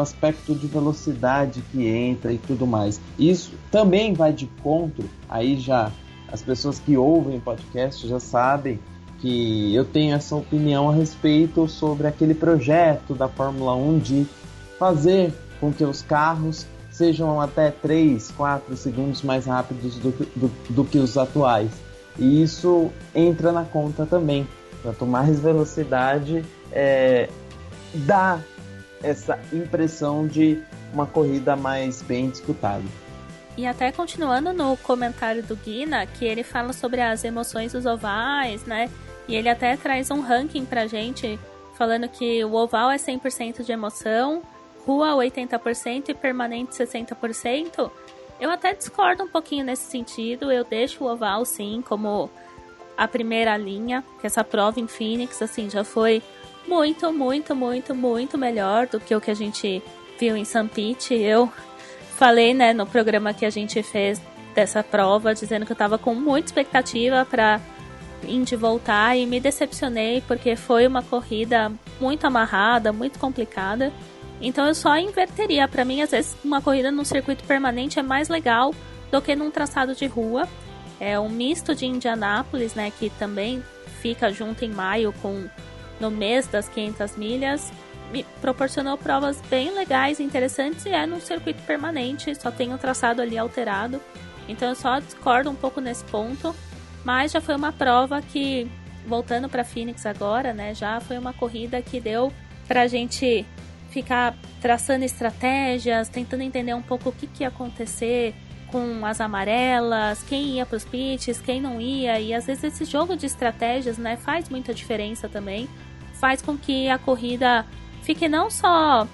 aspecto de velocidade que entra e tudo mais. Isso também vai de encontro, aí já as pessoas que ouvem o podcast já sabem que eu tenho essa opinião a respeito sobre aquele projeto da Fórmula 1 de fazer com que os carros sejam até 3, 4 segundos mais rápidos do que os atuais. E isso entra na conta também. Quanto mais velocidade, dá essa impressão de uma corrida mais bem disputada. E até continuando no comentário do Guina, que ele fala sobre as emoções dos ovais, né? E ele até traz um ranking pra gente, falando que o oval é 100% de emoção, rua 80% e permanente 60%. Eu até discordo um pouquinho nesse sentido, eu deixo o oval sim como a primeira linha, que essa prova em Phoenix, assim, já foi muito, muito, muito, muito melhor do que o que a gente viu em St. Pete. Eu falei, né, no programa que a gente fez dessa prova, dizendo que eu tava com muita expectativa para Indy voltar e me decepcionei porque foi uma corrida muito amarrada, muito complicada. Então eu só inverteria. Para mim, às vezes, uma corrida num circuito permanente é mais legal do que num traçado de rua. É um misto de Indianápolis, né, que também fica junto em maio no mês das 500 milhas. Me proporcionou provas bem legais e interessantes e é num circuito permanente, só tem um traçado ali alterado. Então eu só discordo um pouco nesse ponto, mas já foi uma prova que, voltando para Phoenix agora, né, já foi uma corrida que deu pra gente ficar traçando estratégias, tentando entender um pouco o que ia acontecer com as amarelas, quem ia para os pits, quem não ia, e às vezes esse jogo de estratégias, né, faz muita diferença também, faz com que a corrida fique não só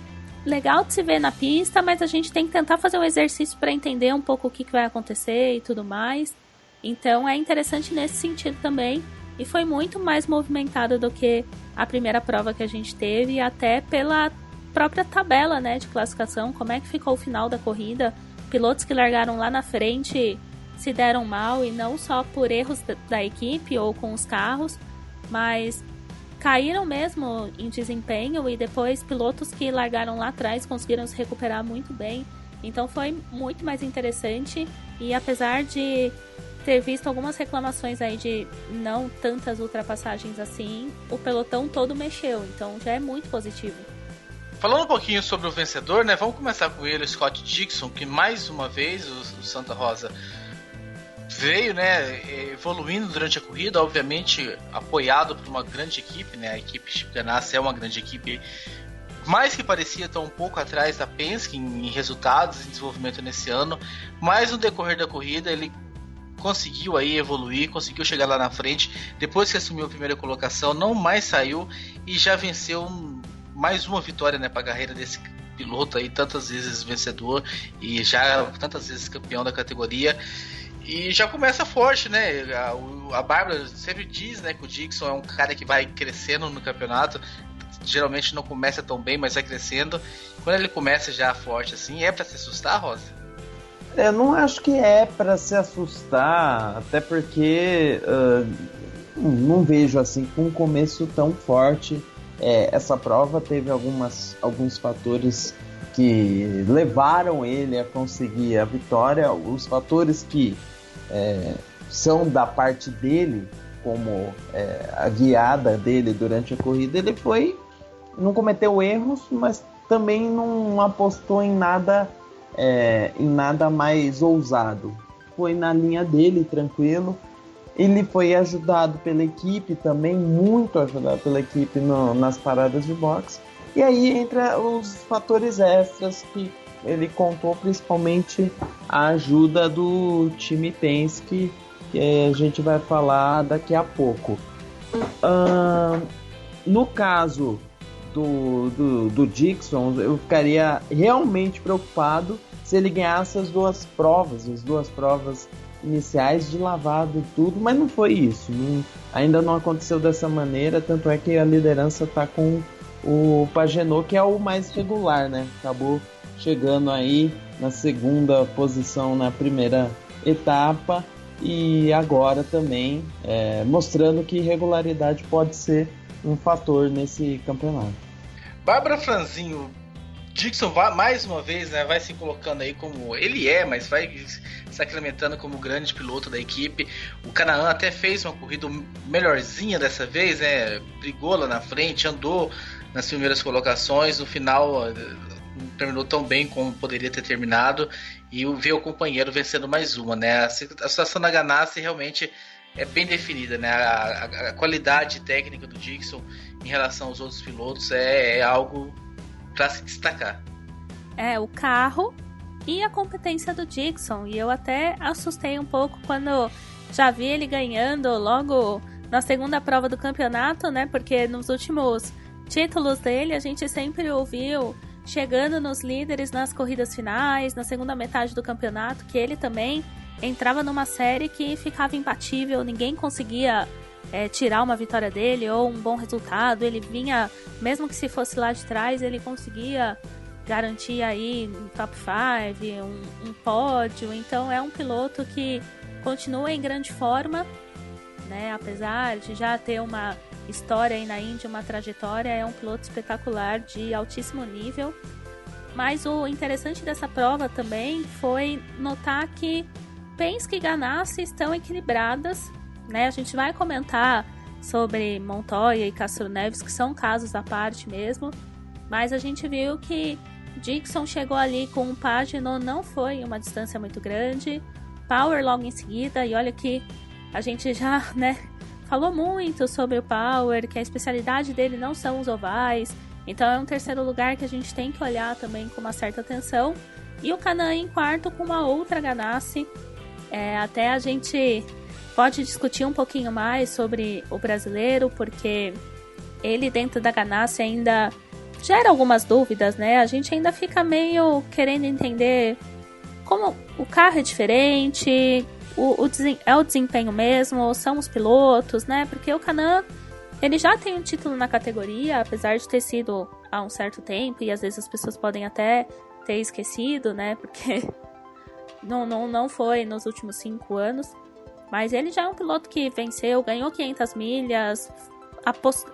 legal de se ver na pista, mas a gente tem que tentar fazer um exercício para entender um pouco o que vai acontecer e tudo mais. Então é interessante nesse sentido também, e foi muito mais movimentado do que a primeira prova que a gente teve, até pela própria tabela, né, de classificação, como é que ficou o final da corrida. Pilotos que largaram lá na frente se deram mal, e não só por erros da equipe ou com os carros, mas caíram mesmo em desempenho, e depois pilotos que largaram lá atrás conseguiram se recuperar muito bem. Então foi muito mais interessante, e apesar de ter visto algumas reclamações aí de não tantas ultrapassagens assim, o pelotão todo mexeu, então já é muito positivo. Falando um pouquinho sobre o vencedor, né? Vamos começar com ele, o Scott Dixon, que mais uma vez o Santa Rosa veio, né, evoluindo durante a corrida, obviamente apoiado por uma grande equipe, né? A equipe Chip Ganassi é uma grande equipe, mais que parecia estar um pouco atrás da Penske em resultados e desenvolvimento nesse ano, mas no decorrer da corrida ele conseguiu aí evoluir, conseguiu chegar lá na frente, depois que assumiu a primeira colocação, não mais saiu e já venceu mais uma vitória, né, para a carreira desse piloto aí, tantas vezes vencedor e já tantas vezes campeão da categoria. E já começa forte, né? A Bárbara sempre diz, né, que o Dixon é um cara que vai crescendo no campeonato. Geralmente não começa tão bem, mas vai crescendo. Quando ele começa já forte assim, é pra se assustar, Rosa? Eu não acho que é pra se assustar, até porque não vejo assim com um começo tão forte. Essa prova teve alguns fatores que levaram ele a conseguir a vitória. Os fatores que são da parte dele, como a guiada dele durante a corrida, ele não cometeu erros, mas também não apostou em nada mais ousado. Foi na linha dele, tranquilo. Ele foi ajudado pela equipe também, muito ajudado pela equipe nas paradas de boxe. E aí entra os fatores extras que ele contou, principalmente a ajuda do time Penske, que a gente vai falar daqui a pouco. No caso do Dixon, eu ficaria realmente preocupado se ele ganhasse as duas provas iniciais de lavado e tudo, mas não foi isso. Ainda não aconteceu dessa maneira, tanto é que a liderança está com o Pagenaud, que é o mais regular, né? Acabou chegando aí na segunda posição na primeira etapa e agora também mostrando que regularidade pode ser um fator nesse campeonato. Bárbara Franzinho, Dixon mais uma vez, né, vai se colocando aí como ele mas vai se aclimatando como grande piloto da equipe. O Canaan até fez uma corrida melhorzinha dessa vez, né, brigou lá na frente, andou nas primeiras colocações, no final terminou tão bem como poderia ter terminado, e ver o companheiro vencendo mais uma, né? A situação da Ganassi realmente é bem definida, né? A qualidade técnica do Dixon em relação aos outros pilotos é algo para se destacar. O carro e a competência do Dixon, e eu até assustei um pouco quando já vi ele ganhando logo na segunda prova do campeonato, né? Porque nos últimos títulos dele a gente sempre ouviu chegando nos líderes nas corridas finais, na segunda metade do campeonato, que ele também entrava numa série que ficava imbatível, ninguém conseguia tirar uma vitória dele ou um bom resultado. Ele vinha, mesmo que se fosse lá de trás, ele conseguia garantir aí um top 5, um pódio. Então é um piloto que continua em grande forma, né? Apesar de já ter uma história aí na Indy, uma trajetória, é um piloto espetacular de altíssimo nível. Mas o interessante dessa prova também foi notar que Penske e Ganassi estão equilibradas, né? A gente vai comentar sobre Montoya e Castro Neves, que são casos à parte mesmo, mas a gente viu que Dixon chegou ali com um Pagenaud, não foi uma distância muito grande, Power logo em seguida, e olha que a gente já, né, falou muito sobre o Power, que a especialidade dele não são os ovais, então é um terceiro lugar que a gente tem que olhar também com uma certa atenção, e o Kanaan em quarto com uma outra Ganassi. Até a gente pode discutir um pouquinho mais sobre o brasileiro, porque ele dentro da Ganassi ainda gera algumas dúvidas, né? A gente ainda fica meio querendo entender como o carro é diferente, é o desempenho mesmo, são os pilotos, né? Porque o Kanaan, ele já tem um título na categoria, apesar de ter sido há um certo tempo, e às vezes as pessoas podem até ter esquecido, né? Porque não foi nos últimos 5 anos. Mas ele já é um piloto que venceu, ganhou 500 milhas,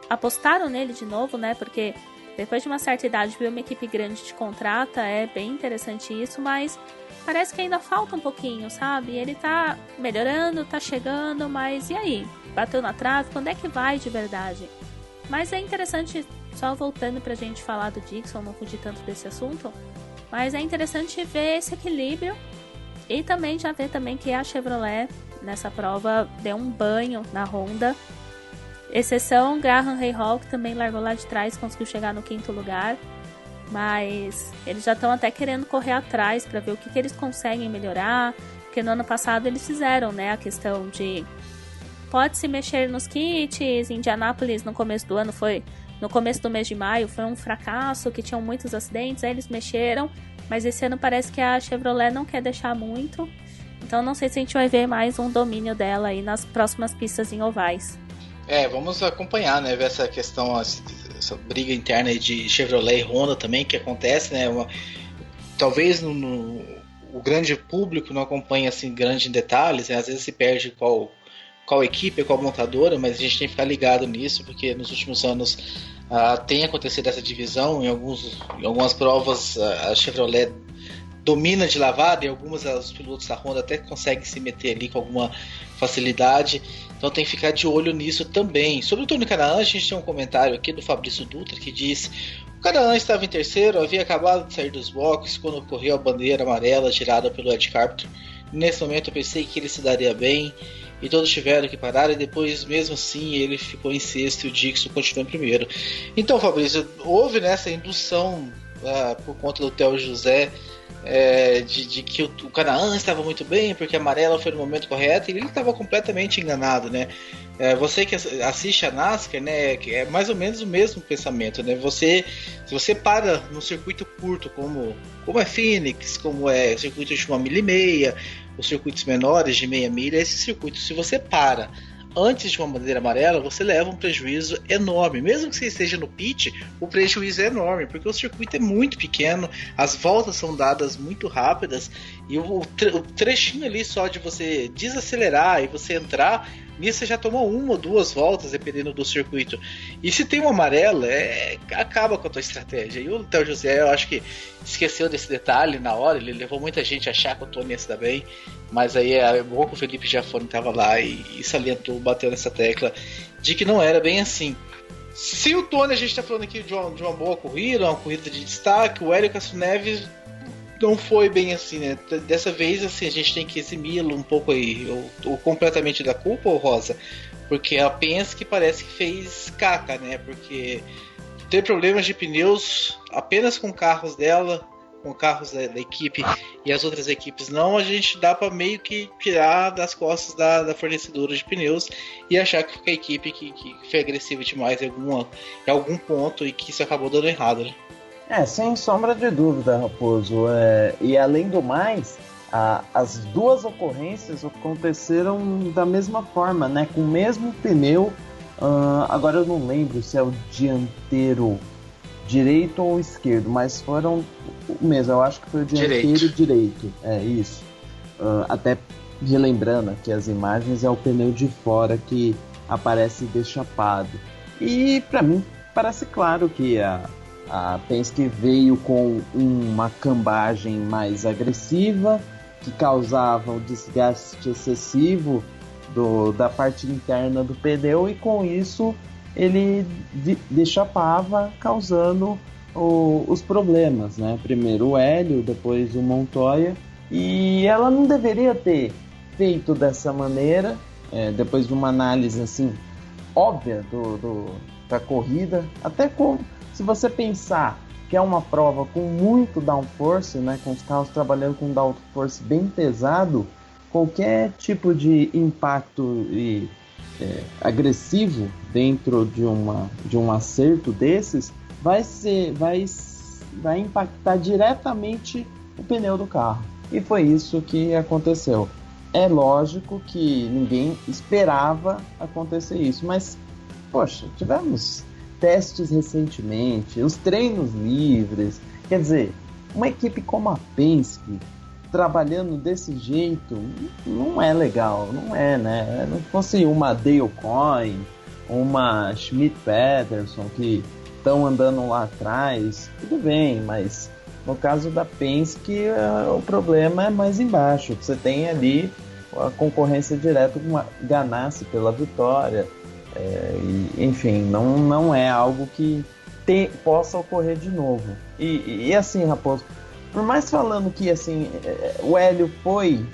apostaram nele de novo, né? Porque depois de uma certa idade, ver uma equipe grande te contrata, é bem interessante isso, mas parece que ainda falta um pouquinho, sabe? Ele tá melhorando, tá chegando, mas e aí? Bateu na trave? Quando é que vai de verdade? Mas é interessante, só voltando pra gente falar do Dixon, não fugir tanto desse assunto, mas é interessante ver esse equilíbrio e também já ver também que a Chevrolet nessa prova deu um banho na Honda. Exceção Graham Rahal, que também largou lá de trás, conseguiu chegar no 5º lugar. Mas eles já estão até querendo correr atrás para ver o que eles conseguem melhorar. Porque no ano passado eles fizeram, né, a questão de pode-se mexer nos kits. Indianápolis no começo do ano no começo do mês de maio foi um fracasso, que tinham muitos acidentes, aí eles mexeram. Mas esse ano parece que a Chevrolet não quer deixar muito. Então não sei se a gente vai ver mais um domínio dela aí nas próximas pistas em ovais. Vamos acompanhar, né? Ver essa questão, essa briga interna aí de Chevrolet e Honda também, que acontece, né? Talvez o grande público não acompanhe assim grande em detalhes, né? Às vezes se perde qual equipe, qual montadora, mas a gente tem que ficar ligado nisso, porque nos últimos anos tem acontecido essa divisão. Em algumas provas a Chevrolet domina de lavada, e algumas os pilotos da Honda até conseguem se meter ali com alguma facilidade, então tem que ficar de olho nisso também. Sobre o Tony Kanaan, a gente tem um comentário aqui do Fabrício Dutra que diz: o Kanaan estava em terceiro, havia acabado de sair dos boxes quando ocorreu a bandeira amarela girada pelo Ed Carpenter. Nesse momento eu pensei que ele se daria bem e todos tiveram que parar, e depois mesmo assim ele ficou em sexto e o Dixon continuou em primeiro. Então, Fabrício, houve nessa indução por conta do Theo José de que o Kanaan estava muito bem porque a amarela foi no momento correto, e ele estava completamente enganado, né? Você que assiste a NASCAR, né, é mais ou menos o mesmo pensamento, né? Se você para num circuito curto como é Phoenix, como é circuito de 1,5 milha, os circuitos menores de meia milha, esse circuito, se você para antes de uma bandeira amarela, você leva um prejuízo enorme. Mesmo que você esteja no pit, o prejuízo é enorme, porque o circuito é muito pequeno, as voltas são dadas muito rápidas, e o trechinho ali só de você desacelerar e você entrar, nisso você já tomou 1 ou 2 voltas, dependendo do circuito. E se tem uma amarela, acaba com a tua estratégia. E o Theo José, eu acho que esqueceu desse detalhe na hora, ele levou muita gente a achar que o Tony ia se dar bem, mas aí é bom que o Felipe Giafone estava lá e salientou, bateu nessa tecla de que não era bem assim. Se o Tony, a gente tá falando aqui de uma boa corrida, uma corrida de destaque, o Hélio Castro Neves não foi bem assim, né? Dessa vez, assim, a gente tem que eximi-lo um pouco aí, ou completamente da culpa, ou Rosa? Porque a Penske parece que fez caca, né? Porque ter problemas de pneus apenas com carros dela, com carros da equipe e as outras equipes não, a gente dá para meio que tirar das costas da fornecedora de pneus e achar que foi a equipe que foi agressiva demais em algum ponto e que isso acabou dando errado, né? Sem sombra de dúvida, Raposo. E além do mais, as duas ocorrências aconteceram da mesma forma, né? Com o mesmo pneu. Agora eu não lembro se é o dianteiro direito ou esquerdo, mas foram o mesmo. Eu acho que foi o dianteiro direito. É isso. Até relembrando que as imagens é o pneu de fora que aparece dechapado. E para mim parece claro que a Penske veio com uma cambagem mais agressiva, que causava um desgaste excessivo da parte interna do pneu, e com isso ele dechapava, causando os problemas, né? Primeiro o Hélio, depois o Montoya, e ela não deveria ter feito dessa maneira, depois de uma análise assim óbvia da corrida, até se você pensar que é uma prova com muito downforce, né, com os carros trabalhando com downforce bem pesado, qualquer tipo de impacto agressivo dentro de um acerto desses vai impactar diretamente o pneu do carro. E foi isso que aconteceu. É lógico que ninguém esperava acontecer isso, mas, poxa, tivemos testes recentemente, os treinos livres, quer dizer, uma equipe como a Penske trabalhando desse jeito não é legal, não é, né? Não fosse uma Dale Coyne, uma Schmidt Peterson que estão andando lá atrás, tudo bem, mas no caso da Penske o problema é mais embaixo. Você tem ali a concorrência direta com a Ganassi pela vitória, enfim, não é algo que possa ocorrer de novo. E assim, Raposo, por mais falando que assim, o Hélio foi,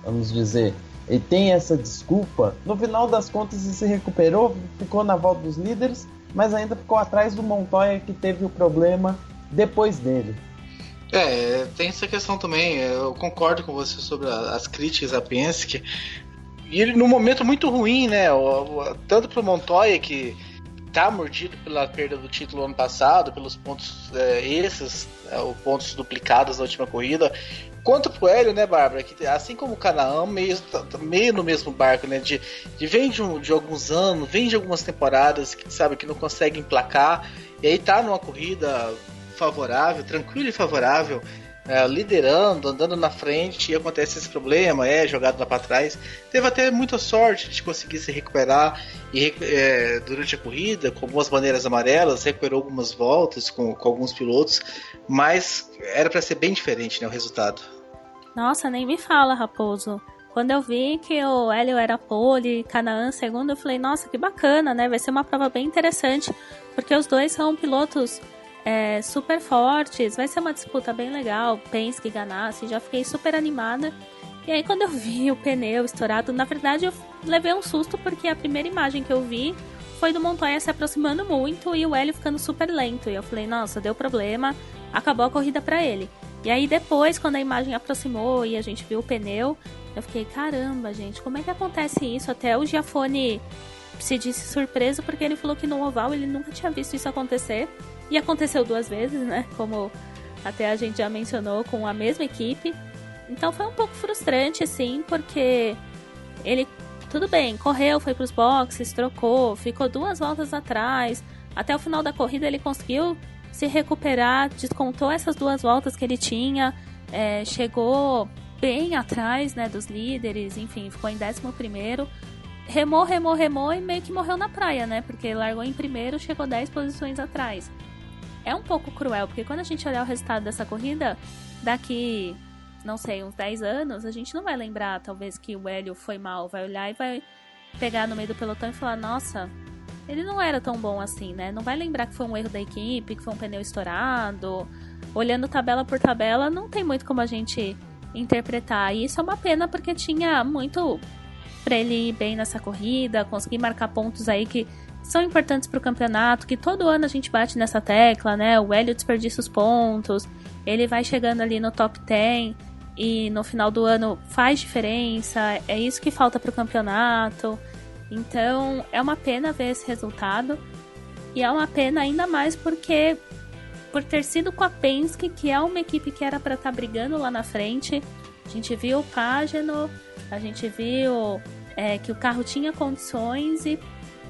vamos dizer, ele tem essa desculpa, no final das contas ele se recuperou, ficou na volta dos líderes, mas ainda ficou atrás do Montoya, que teve o problema depois dele. Tem essa questão também. Eu concordo com você sobre as críticas à Penske. E ele num momento muito ruim, né? Tanto pro Montoya, que tá mordido pela perda do título ano passado, pelos pontos os pontos duplicados na última corrida, quanto pro Hélio, né, Bárbara? Que assim como o Canaan, meio no mesmo barco, né? Vem de alguns anos, vem de algumas temporadas que sabe que não consegue emplacar, e aí tá numa corrida favorável, tranquilo e favorável, liderando, andando na frente, e acontece esse problema, jogado lá para trás. Teve até muita sorte de conseguir se recuperar e durante a corrida, com algumas bandeiras amarelas, recuperou algumas voltas com alguns pilotos, mas era para ser bem diferente, né, o resultado. Nossa, nem me fala, Raposo. Quando eu vi que o Hélio era pole, Canaan segundo, eu falei, nossa, que bacana, né? Vai ser uma prova bem interessante, porque os dois são pilotos super fortes, vai ser uma disputa bem legal, Penske e Ganassi, já fiquei super animada. E aí quando eu vi o pneu estourado, na verdade eu levei um susto, porque a primeira imagem que eu vi foi do Montoya se aproximando muito e o Hélio ficando super lento, e eu falei, nossa, deu problema, acabou a corrida pra ele. E aí depois, quando a imagem aproximou e a gente viu o pneu, eu fiquei, caramba, gente, como é que acontece isso? Até o Giafone se disse surpreso, porque ele falou que no oval ele nunca tinha visto isso acontecer. E aconteceu 2 vezes, né? Como até a gente já mencionou, com a mesma equipe. Então foi um pouco frustrante, assim, porque ele, tudo bem, correu, foi pros boxes, trocou, ficou 2 voltas atrás. Até o final da corrida ele conseguiu se recuperar, descontou essas 2 voltas que ele tinha, chegou bem atrás, né, dos líderes, enfim, ficou em 11º. Remou e meio que morreu na praia, né? Porque largou em primeiro, chegou 10 posições atrás. É um pouco cruel, porque quando a gente olhar o resultado dessa corrida, daqui, não sei, uns 10 anos, a gente não vai lembrar, talvez, que o Hélio foi mal. Vai olhar e vai pegar no meio do pelotão e falar, nossa, ele não era tão bom assim, né? Não vai lembrar que foi um erro da equipe, que foi um pneu estourado. Olhando tabela por tabela, não tem muito como a gente interpretar. E isso é uma pena, porque tinha muito pra ele ir bem nessa corrida, conseguir marcar pontos aí que são importantes pro campeonato, que todo ano a gente bate nessa tecla, né? O Hélio desperdiça os pontos, ele vai chegando ali no top 10 e no final do ano faz diferença, é isso que falta pro campeonato. Então é uma pena ver esse resultado, e é uma pena ainda mais porque por ter sido com a Penske, que é uma equipe que era para estar brigando lá na frente. A gente viu o Pagenaud, a gente viu que o carro tinha condições, e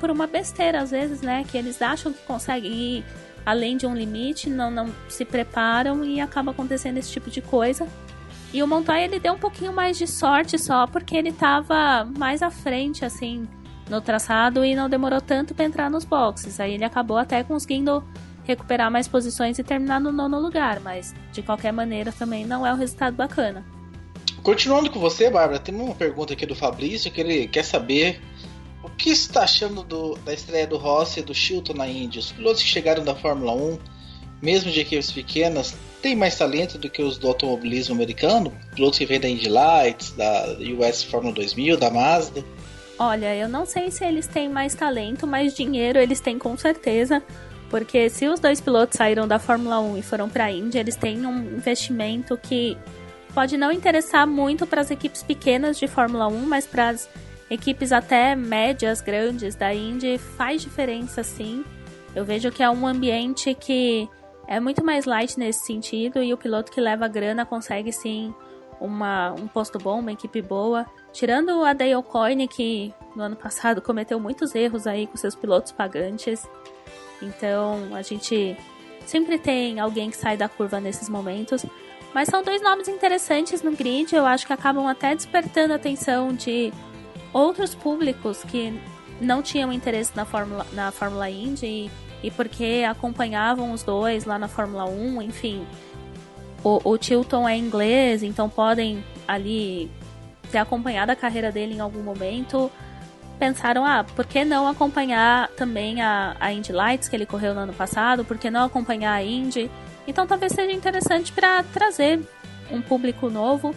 por uma besteira às vezes, né, que eles acham que conseguem ir além de um limite, não se preparam e acaba acontecendo esse tipo de coisa. E o Montoya, ele deu um pouquinho mais de sorte só porque ele estava mais à frente assim no traçado e não demorou tanto para entrar nos boxes. Aí ele acabou até conseguindo recuperar mais posições e terminar no 9º lugar, mas de qualquer maneira também não é um resultado bacana. Continuando com você, Bárbara, tem uma pergunta aqui do Fabrício, que ele quer saber o que você está achando da estreia do Rossi e do Chilton na Indy. Os pilotos que chegaram da Fórmula 1, mesmo de equipes pequenas, têm mais talento do que os do automobilismo americano? Pilotos que vêm da Indy Lights, da US Fórmula 2000, da Mazda? Olha, eu não sei se eles têm mais talento, mas dinheiro eles têm com certeza. Porque se os 2 pilotos saíram da Fórmula 1 e foram para a Indy, eles têm um investimento que pode não interessar muito para as equipes pequenas de Fórmula 1, mas para as equipes até médias, grandes da Indy, faz diferença sim. Eu vejo que é um ambiente que é muito mais light nesse sentido, e o piloto que leva grana consegue sim um posto bom, uma equipe boa. Tirando a Dale Coyne, que no ano passado cometeu muitos erros aí com seus pilotos pagantes. Então a gente sempre tem alguém que sai da curva nesses momentos. Mas são 2 nomes interessantes no grid. Eu acho que acabam até despertando a atenção de outros públicos que não tinham interesse na Fórmula Indy e porque acompanhavam os 2 lá na Fórmula 1. Enfim, o Chilton é inglês, então podem ali ter acompanhado a carreira dele em algum momento. Pensaram, por que não acompanhar também a Indy Lights, que ele correu no ano passado? Por que não acompanhar a Indy? Então talvez seja interessante para trazer um público novo.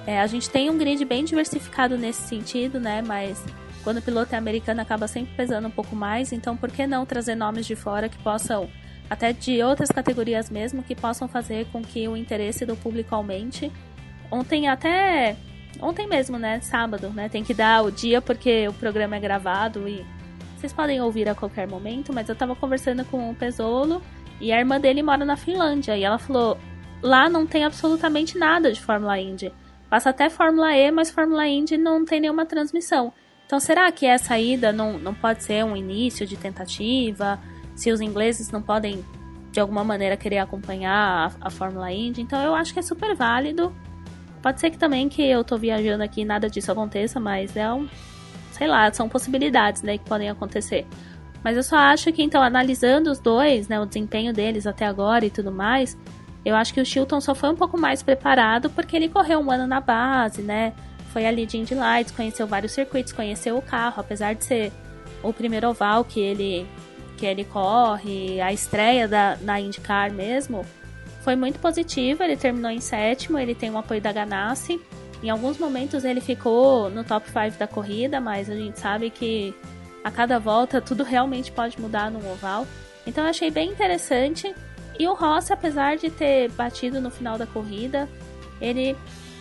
A gente tem um grid bem diversificado nesse sentido, né? Mas quando o piloto é americano acaba sempre pesando um pouco mais. Então por que não trazer nomes de fora que possam, até de outras categorias mesmo, que possam fazer com que o interesse do público aumente? Ontem mesmo, né, sábado, né, tem que dar o dia porque o programa é gravado e vocês podem ouvir a qualquer momento, mas eu tava conversando com o Pezzolo e a irmã dele mora na Finlândia e ela falou, lá não tem absolutamente nada de Fórmula Indy, passa até Fórmula E, mas Fórmula Indy não tem nenhuma transmissão. Então será que essa ida não pode ser um início de tentativa? Se os ingleses não podem de alguma maneira querer acompanhar a Fórmula Indy? Então eu acho que é super válido. Pode ser que também que eu tô viajando aqui e nada disso aconteça, mas sei lá, são possibilidades, né, que podem acontecer. Mas eu só acho que, então, analisando os 2, né, o desempenho deles até agora e tudo mais, eu acho que o Chilton só foi um pouco mais preparado porque ele correu um ano na base, né, foi ali de Indy Lights, conheceu vários circuitos, conheceu o carro, apesar de ser o primeiro oval que ele corre, a estreia na IndyCar mesmo, foi muito positivo, ele terminou em 7º, ele tem o apoio da Ganassi. Em alguns momentos ele ficou no top 5 da corrida, mas a gente sabe que a cada volta tudo realmente pode mudar no oval. Então eu achei bem interessante. E o Rossi, apesar de ter batido no final da corrida, ele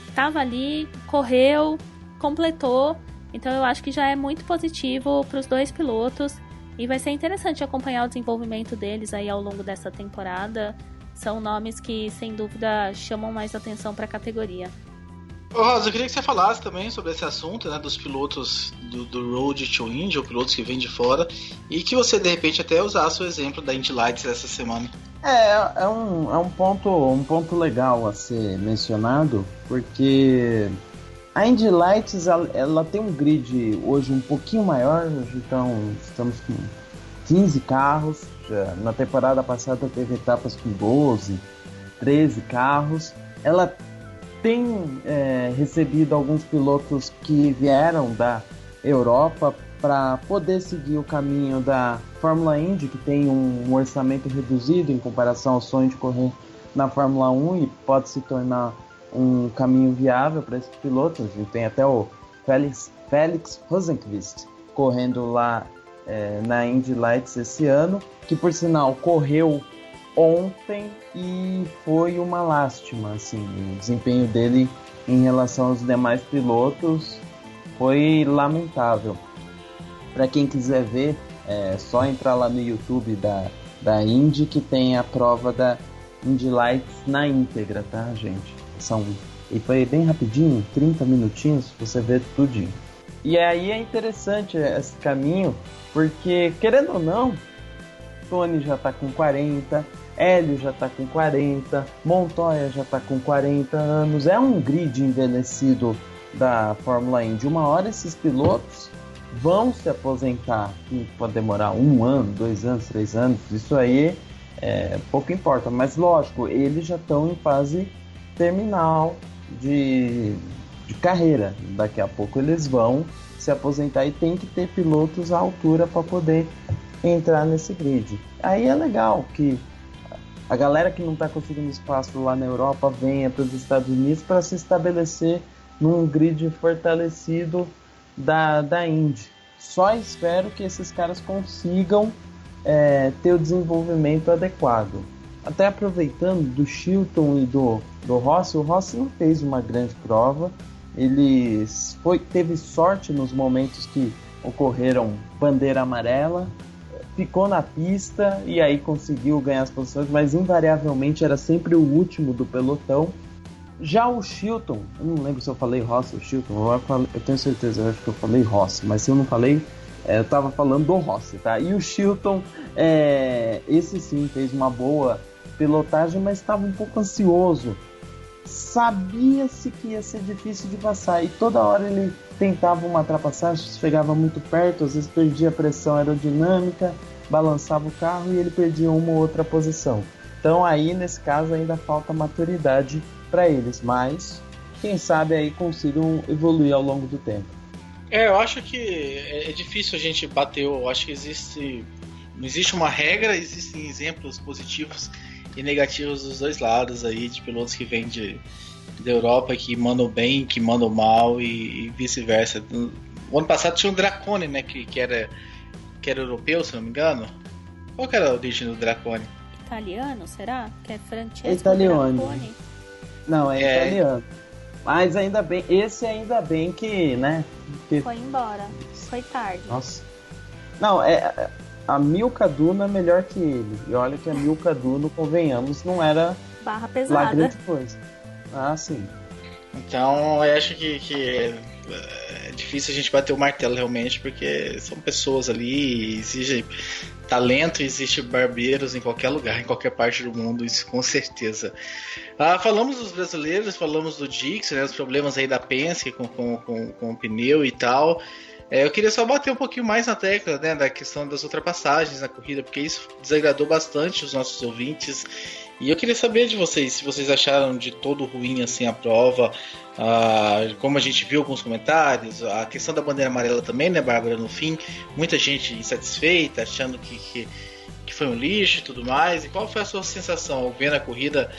estava ali, correu, completou. Então eu acho que já é muito positivo para os 2 pilotos. E vai ser interessante acompanhar o desenvolvimento deles aí ao longo dessa temporada. São nomes que, sem dúvida, chamam mais atenção para a categoria. Ô Rosa, eu queria que você falasse também sobre esse assunto, né, dos pilotos do Road to Indy, ou pilotos que vêm de fora, e que você, de repente, até usasse o exemplo da Indy Lights essa semana. É um ponto legal a ser mencionado, porque a Indy Lights, ela tem um grid hoje um pouquinho maior, então estamos com 15 carros. Na temporada passada teve etapas com 12, 13 carros. Ela tem recebido alguns pilotos que vieram da Europa para poder seguir o caminho da Fórmula Indy, que tem um orçamento reduzido em comparação ao sonho de correr na Fórmula 1 e pode se tornar um caminho viável para esses pilotos. E tem até o Felix Rosenqvist correndo lá na Indy Lights esse ano, que por sinal correu ontem e foi uma lástima, assim, o desempenho dele em relação aos demais pilotos foi lamentável. Para quem quiser ver, é só entrar lá no YouTube da Indy, que tem a prova da Indy Lights na íntegra, tá, gente? E foi bem rapidinho, 30 minutinhos, você vê tudinho. E aí é interessante esse caminho, porque, querendo ou não, Tony já tá com 40, Hélio já tá com 40, Montoya já tá com 40 anos. É um grid envelhecido da Fórmula Indy. Uma hora esses pilotos vão se aposentar, que pode demorar 1 ano, 2 anos, 3 anos, isso aí pouco importa, mas lógico, eles já estão em fase terminal de carreira. Daqui a pouco eles vão se aposentar e tem que ter pilotos à altura para poder entrar nesse grid. Aí é legal que a galera que não está conseguindo espaço lá na Europa venha para os Estados Unidos para se estabelecer num grid fortalecido da Indy. Só espero que esses caras consigam ter o desenvolvimento adequado. Até aproveitando do Chilton e do Rossi, o Rossi não fez uma grande prova, ele teve sorte nos momentos que ocorreram bandeira amarela, ficou na pista e aí conseguiu ganhar as posições, mas invariavelmente era sempre o último do pelotão. Já o Chilton, eu não lembro se eu falei Rossi ou Chilton, eu tenho certeza, eu acho que eu falei Rossi, mas se eu não falei, eu estava falando do Rossi, tá? E o Chilton, esse sim fez uma boa pilotagem, mas estava um pouco ansioso. Sabia-se que ia ser difícil de passar e toda hora ele tentava uma ultrapassagem, chegava muito perto, às vezes perdia a pressão aerodinâmica, balançava o carro e ele perdia uma ou outra posição. Então aí nesse caso ainda falta maturidade para eles, mas quem sabe aí consigam evoluir ao longo do tempo. Eu acho que é difícil a gente bater, eu acho que não existe uma regra, existem exemplos positivos e negativos dos dois lados aí, de pilotos que vêm da Europa, que mandam bem, que mandam mal e vice-versa. O ano passado tinha o Dracone, né, que era europeu, se não me engano. Qual que era a origem do Dracone? Italiano, será? Que é Francesco italiano. Dracone? Não, italiano. Mas ainda bem que, né? Que... Foi embora. Foi tarde. Nossa. Não, a Milka Duno é melhor que ele. E olha que a Milka Duno, convenhamos, não era barra pesada. Lá grande coisa. Ah, sim. Então, eu acho que é difícil a gente bater o martelo realmente, porque são pessoas ali, exige talento, existe barbeiros em qualquer lugar, em qualquer parte do mundo, isso com certeza. Falamos dos brasileiros, falamos do Dixon, né, os problemas aí da Penske com o pneu e tal. Eu queria só bater um pouquinho mais na tecla, né, da questão das ultrapassagens na corrida, porque isso desagradou bastante os nossos ouvintes. E eu queria saber de vocês, se vocês acharam de todo ruim assim a prova, como a gente viu alguns comentários, a questão da bandeira amarela também, né, Bárbara, no fim, muita gente insatisfeita, achando que foi um lixo e tudo mais. E qual foi a sua sensação ao ver a corrida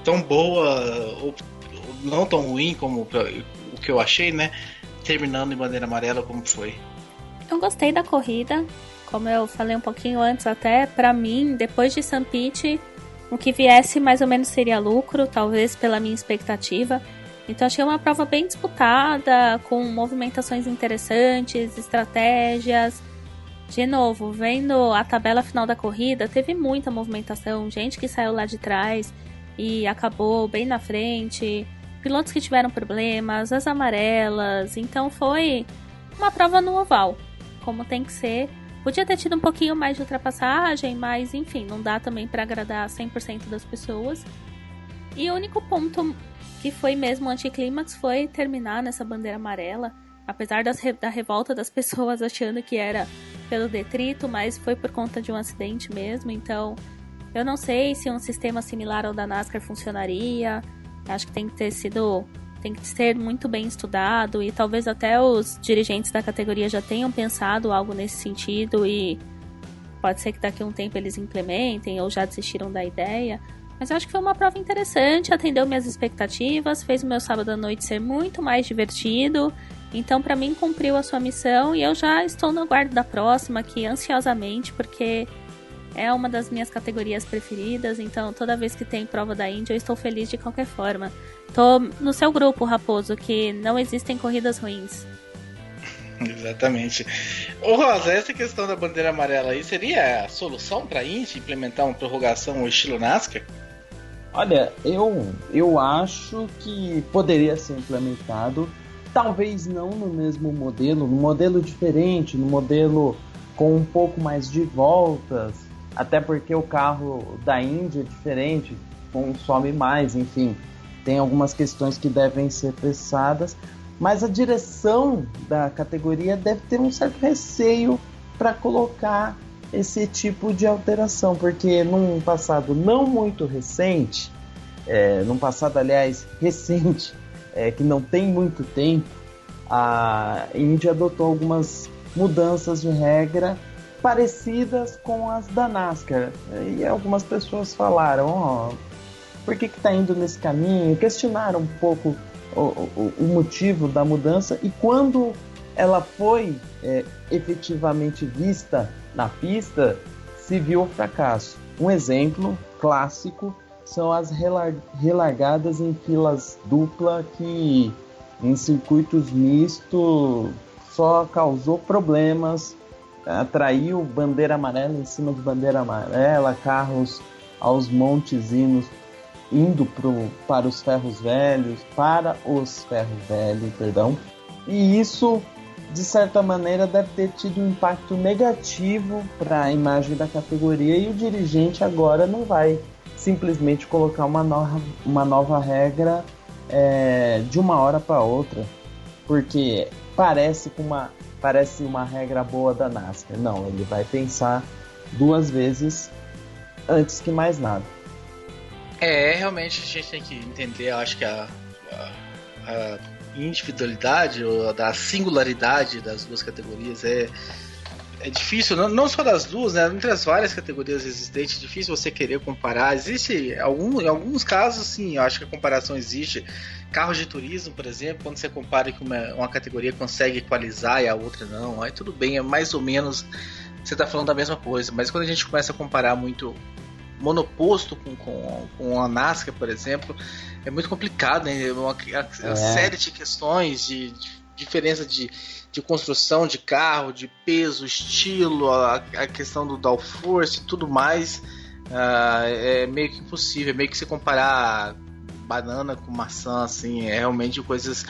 tão boa, ou não tão ruim como o que eu achei, né, terminando em bandeira amarela como foi? Eu gostei da corrida, como eu falei um pouquinho antes, até pra mim, depois de St. Pete, o que viesse mais ou menos seria lucro, talvez pela minha expectativa. Então achei uma prova bem disputada, com movimentações interessantes, estratégias. De novo, vendo a tabela final da corrida, teve muita movimentação, gente que saiu lá de trás e acabou bem na frente, pilotos que tiveram problemas, as amarelas. Então foi uma prova no oval, como tem que ser. Podia ter tido um pouquinho mais de ultrapassagem, mas enfim, não dá também para agradar 100% das pessoas. E o único ponto que foi mesmo anticlímax foi terminar nessa bandeira amarela, apesar da revolta das pessoas achando que era pelo detrito, mas foi por conta de um acidente mesmo. Então eu não sei se um sistema similar ao da NASCAR funcionaria. Acho que tem que ter sido tem que ser muito bem estudado e talvez até os dirigentes da categoria já tenham pensado algo nesse sentido e pode ser que daqui a um tempo eles implementem ou já desistiram da ideia. Mas eu acho que foi uma prova interessante, atendeu minhas expectativas, fez o meu sábado à noite ser muito mais divertido. Então, pra mim, cumpriu a sua missão e eu já estou no aguardo da próxima aqui, ansiosamente, porque é uma das minhas categorias preferidas. Então, toda vez que tem prova da Indy, eu estou feliz de qualquer forma. Tô no seu grupo, Raposo, que não existem corridas ruins. Exatamente. Ô Rosa, essa questão da bandeira amarela aí seria a solução pra Indy implementar uma prorrogação ao estilo NASCAR? Olha, eu acho que poderia ser implementado. Talvez não no mesmo modelo, num modelo diferente, num modelo com um pouco mais de voltas, até porque o carro da Indy é diferente, consome mais, enfim, tem algumas questões que devem ser pensadas, mas a direção da categoria deve ter um certo receio para colocar esse tipo de alteração, porque num passado não muito recente, num passado, aliás, recente, que não tem muito tempo, a Indy adotou algumas mudanças de regra parecidas com as da NASCAR. E algumas pessoas falaram, por que está indo nesse caminho? Questionaram um pouco o motivo da mudança, e quando ela foi efetivamente vista na pista, se viu o fracasso. Um exemplo clássico são as relargadas em filas dupla, que em circuitos mistos só causou problemas, atraiu bandeira amarela em cima de bandeira amarela, carros aos montes indo para os ferros velhos, e isso, de certa maneira, deve ter tido um impacto negativo para a imagem da categoria, e o dirigente agora não vai simplesmente colocar uma nova regra de uma hora para outra, porque parece uma regra boa da NASCAR. Não, ele vai pensar duas vezes antes que mais nada. Realmente a gente tem que entender, eu acho que a individualidade ou da singularidade das duas categorias é difícil, não só das duas, né? Entre as várias categorias existentes, é difícil você querer comparar. Existe em alguns casos, sim, eu acho que a comparação existe. Carros de turismo, por exemplo, quando você compara que uma categoria consegue equalizar e a outra não, aí tudo bem, é mais ou menos, você está falando da mesma coisa. Mas quando a gente começa a comparar muito monoposto com a NASCAR, por exemplo, é muito complicado, né? Uma série de questões de diferença de construção de carro, de peso, estilo, a questão do downforce e tudo mais, é meio que impossível, é meio que se comparar banana com maçã, assim, é realmente coisas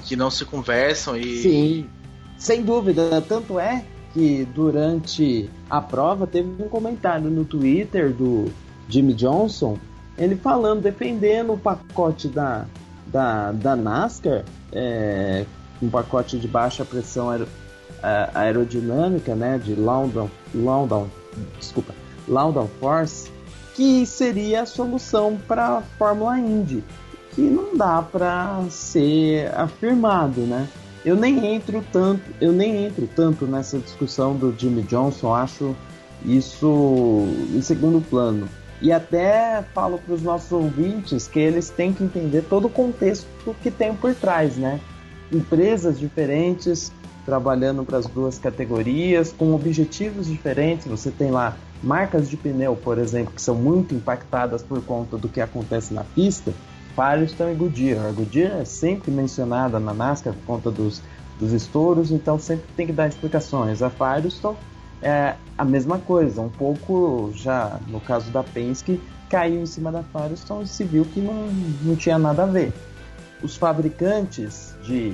que não se conversam. Sim, sem dúvida, tanto é que durante a prova teve um comentário no Twitter do Jimmy Johnson, ele defendendo o pacote da NASCAR, um pacote de baixa pressão aerodinâmica, né, de Low downforce, que seria a solução para a Fórmula Indy, que não dá para ser afirmado, né? Eu nem entro tanto nessa discussão do Jimmy Johnson, acho isso em segundo plano. E até falo para os nossos ouvintes que eles têm que entender todo o contexto que tem por trás, né? Empresas diferentes trabalhando para as duas categorias, com objetivos diferentes. Você tem lá marcas de pneu, por exemplo, que são muito impactadas por conta do que acontece na pista. Firestone e Goodyear. A Goodyear é sempre mencionada na NASCAR por conta dos estouros, então sempre tem que dar explicações. A Firestone é a mesma coisa, um pouco já no caso da Penske, caiu em cima da Firestone e se viu que não tinha nada a ver. Os fabricantes de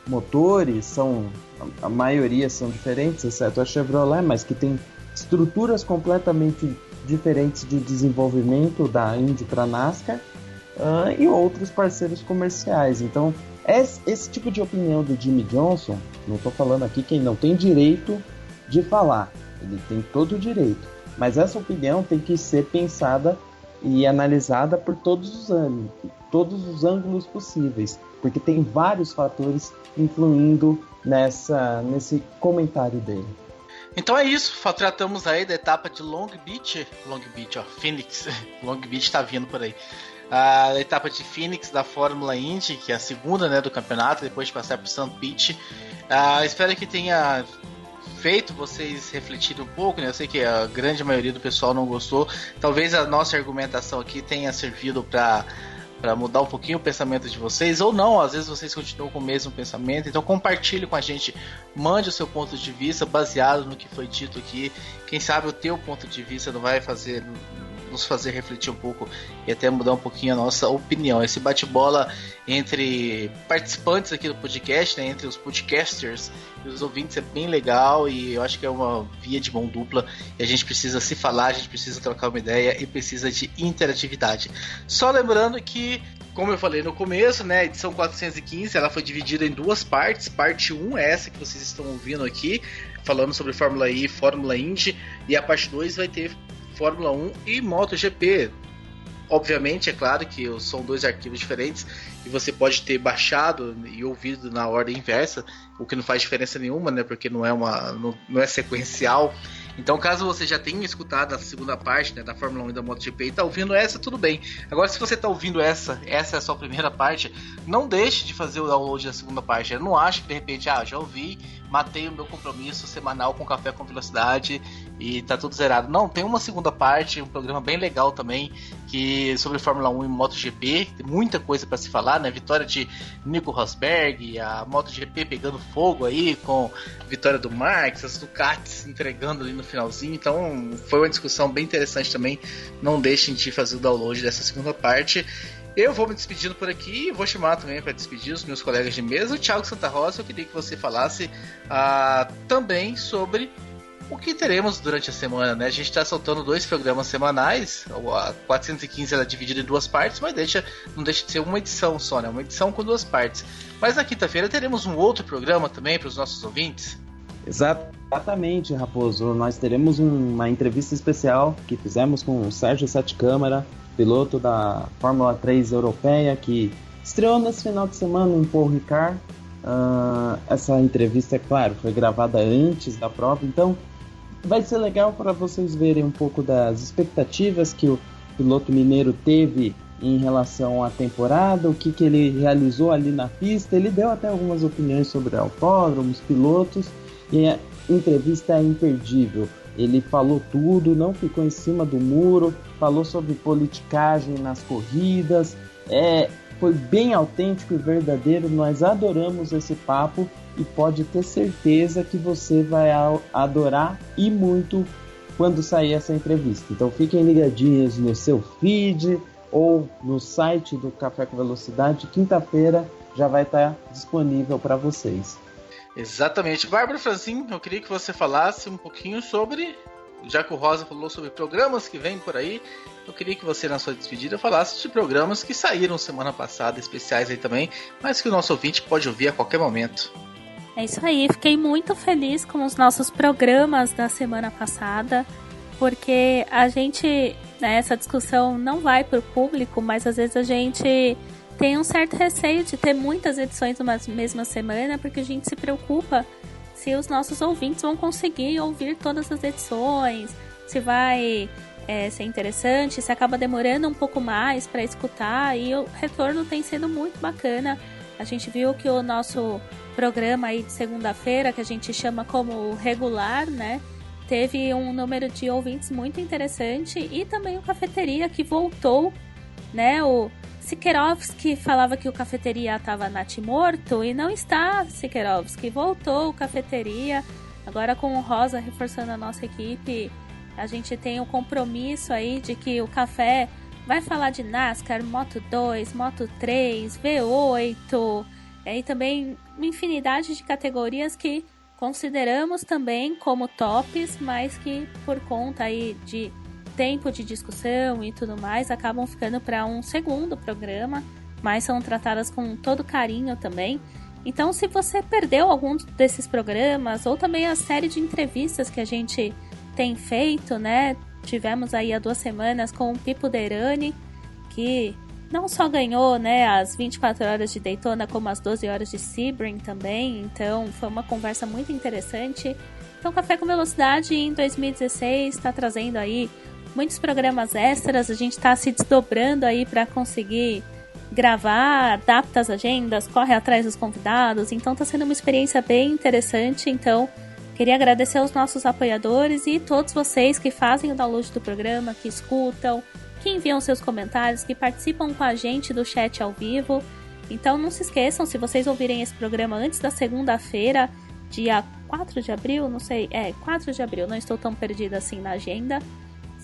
motores a maioria são diferentes, exceto a Chevrolet, mas que tem estruturas completamente diferentes de desenvolvimento da Indy para a NASCAR, e outros parceiros comerciais. Então, esse tipo de opinião do Jimmy Johnson, não estou falando aqui que ele não tem direito de falar, ele tem todo o direito, mas essa opinião tem que ser pensada e analisada por todos os todos os ângulos possíveis, porque tem vários fatores influindo nesse comentário dele. Então é isso, tratamos aí da etapa de Phoenix, Long Beach tá vindo por aí. A etapa de Phoenix da Fórmula Indy, que é a segunda, né, do campeonato, depois de passar por St. Pete. Espero que tenha feito vocês refletirem um pouco, né? Eu sei que a grande maioria do pessoal não gostou. Talvez a nossa argumentação aqui tenha servido para mudar um pouquinho o pensamento de vocês, ou não, às vezes vocês continuam com o mesmo pensamento. Então compartilhe com a gente, mande o seu ponto de vista baseado no que foi dito aqui. Quem sabe o teu ponto de vista não vai nos fazer refletir um pouco e até mudar um pouquinho a nossa opinião. Esse bate-bola entre participantes aqui do podcast, né, entre os podcasters e os ouvintes é bem legal, e eu acho que é uma via de mão dupla, e a gente precisa se falar, a gente precisa trocar uma ideia e precisa de interatividade. Só lembrando que, como eu falei no começo, né, a edição 415 ela foi dividida em duas partes. Parte 1 é essa que vocês estão ouvindo aqui, falando sobre Fórmula E e Fórmula Indy, e a parte 2 vai ter Fórmula 1 e MotoGP. Obviamente, é claro que são dois arquivos diferentes e você pode ter baixado e ouvido na ordem inversa, o que não faz diferença nenhuma, né? Porque não é sequencial. Então, caso você já tenha escutado a segunda parte, né, da Fórmula 1 e da MotoGP e está ouvindo essa, tudo bem. Agora, se você está ouvindo essa é a sua primeira parte, não deixe de fazer o download da segunda parte. Eu não acho que, de repente, já ouvi, matei o meu compromisso semanal com Café com Velocidade e tá tudo zerado. Não, tem uma segunda parte, um programa bem legal também, sobre Fórmula 1 e MotoGP. Tem muita coisa para se falar, né? Vitória de Nico Rosberg, a MotoGP pegando fogo aí, com vitória do Marques, as Ducatis entregando ali no finalzinho. Então foi uma discussão bem interessante também. Não deixem de fazer o download dessa segunda parte. Eu vou me despedindo por aqui e vou chamar também para despedir os meus colegas de mesa. O Thiago Santa Rosa, eu queria que você falasse também sobre o que teremos durante a semana, né? A gente está soltando 2 programas semanais. A 415 ela é dividida em 2 partes, mas não deixa de ser uma edição só, né? Uma edição com 2 partes. Mas na quinta-feira teremos um outro programa também para os nossos ouvintes. Exatamente, Raposo. Nós teremos uma entrevista especial que fizemos com o Sérgio Sete Câmara, piloto da Fórmula 3 europeia, que estreou nesse final de semana em Paul Ricard. Essa entrevista, é claro, foi gravada antes da prova, então vai ser legal para vocês verem um pouco das expectativas que o piloto mineiro teve em relação à temporada, o que ele realizou ali na pista. Ele deu até algumas opiniões sobre autódromos, pilotos, e a entrevista é imperdível. Ele falou tudo, não ficou em cima do muro, falou sobre politicagem nas corridas, foi bem autêntico e verdadeiro. Nós adoramos esse papo e pode ter certeza que você vai adorar e muito quando sair essa entrevista. Então fiquem ligadinhos no seu feed ou no site do Café com Velocidade. Quinta-feira já vai estar disponível para vocês. Exatamente. Bárbara Franzin, eu queria que você falasse um pouquinho sobre, já que o Rosa falou sobre programas que vêm por aí, eu queria que você, na sua despedida, falasse de programas que saíram semana passada, especiais aí também, mas que o nosso ouvinte pode ouvir a qualquer momento. É isso aí, fiquei muito feliz com os nossos programas da semana passada, porque a gente, né, essa discussão não vai para o público, mas às vezes a gente tem um certo receio de ter muitas edições numa mesma semana, porque a gente se preocupa se os nossos ouvintes vão conseguir ouvir todas as edições, se vai ser interessante, se acaba demorando um pouco mais para escutar, e o retorno tem sido muito bacana. A gente viu que o nosso programa aí de segunda-feira, que a gente chama como regular, né, teve um número de ouvintes muito interessante, e também o Cafeteria, que voltou, né, o Sikerovski falava que o Cafeteria estava natimorto, e não está, Sikerovski, voltou o Cafeteria, agora com o Rosa reforçando a nossa equipe, a gente tem o compromisso aí de que o Café vai falar de NASCAR, Moto 2, Moto 3, V8, e também uma infinidade de categorias que consideramos também como tops, mas que por conta aí de tempo de discussão e tudo mais, acabam ficando para um segundo programa, mas são tratadas com todo carinho também. Então, se você perdeu algum desses programas, ou também a série de entrevistas que a gente tem feito, né? Tivemos aí há 2 semanas com o Pipo Derani, que não só ganhou, né, as 24 horas de Daytona, como as 12 horas de Sebring também. Então, foi uma conversa muito interessante. Então, Café com Velocidade em 2016 está trazendo aí muitos programas extras. A gente está se desdobrando aí para conseguir gravar, adapta as agendas, corre atrás dos convidados. Então, está sendo uma experiência bem interessante. Então, queria agradecer aos nossos apoiadores e todos vocês que fazem o download do programa, que escutam, que enviam seus comentários, que participam com a gente do chat ao vivo. Então não se esqueçam, se vocês ouvirem esse programa antes da segunda-feira, dia 4 de abril, não sei, 4 de abril, não estou tão perdida assim na agenda.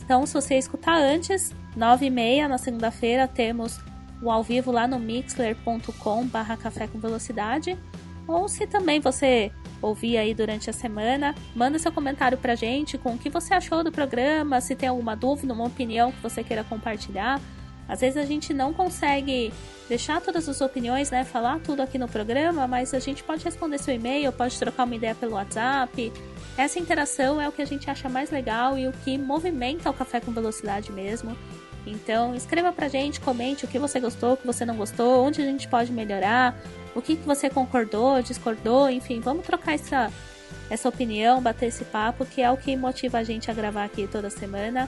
Então se você escutar antes, 9h30 na segunda-feira, temos o ao vivo lá no mixler.com/café com velocidade. Ou se também você ouvir aí durante a semana, manda seu comentário pra gente com o que você achou do programa, se tem alguma dúvida, uma opinião que você queira compartilhar. Às vezes a gente não consegue deixar todas as opiniões, né, falar tudo aqui no programa, mas a gente pode responder seu e-mail, pode trocar uma ideia pelo WhatsApp. Essa interação é o que a gente acha mais legal e o que movimenta o Café com Velocidade mesmo. Então escreva pra gente, comente o que você gostou, o que você não gostou, onde a gente pode melhorar, o que você concordou, discordou, enfim, vamos trocar essa opinião, bater esse papo, que é o que motiva a gente a gravar aqui toda semana.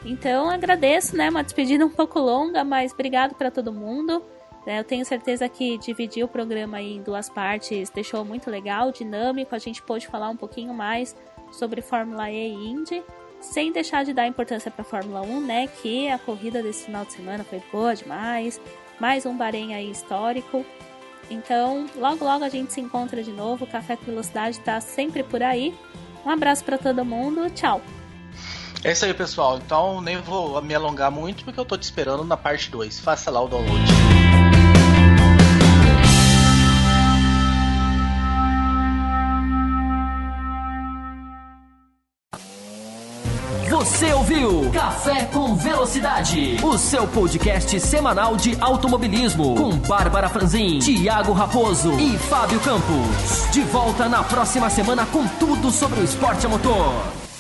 Então agradeço, né, uma despedida um pouco longa, mas obrigado para todo mundo. Eu tenho certeza que dividir o programa aí em 2 partes deixou muito legal, dinâmico, a gente pôde falar um pouquinho mais sobre Fórmula E e Indy, sem deixar de dar importância para a Fórmula 1, né, que a corrida desse final de semana foi boa demais, mais um Bahrein aí histórico. Então, logo logo a gente se encontra de novo, o Café com Velocidade tá sempre por aí. Um abraço para todo mundo, tchau! É isso aí, pessoal. Então, nem vou me alongar muito, porque eu tô te esperando na parte 2. Faça lá o download. Você ouviu Café com Velocidade, o seu podcast semanal de automobilismo, com Bárbara Franzin, Thiago Raposo e Fábio Campos. De volta na próxima semana com tudo sobre o esporte a motor.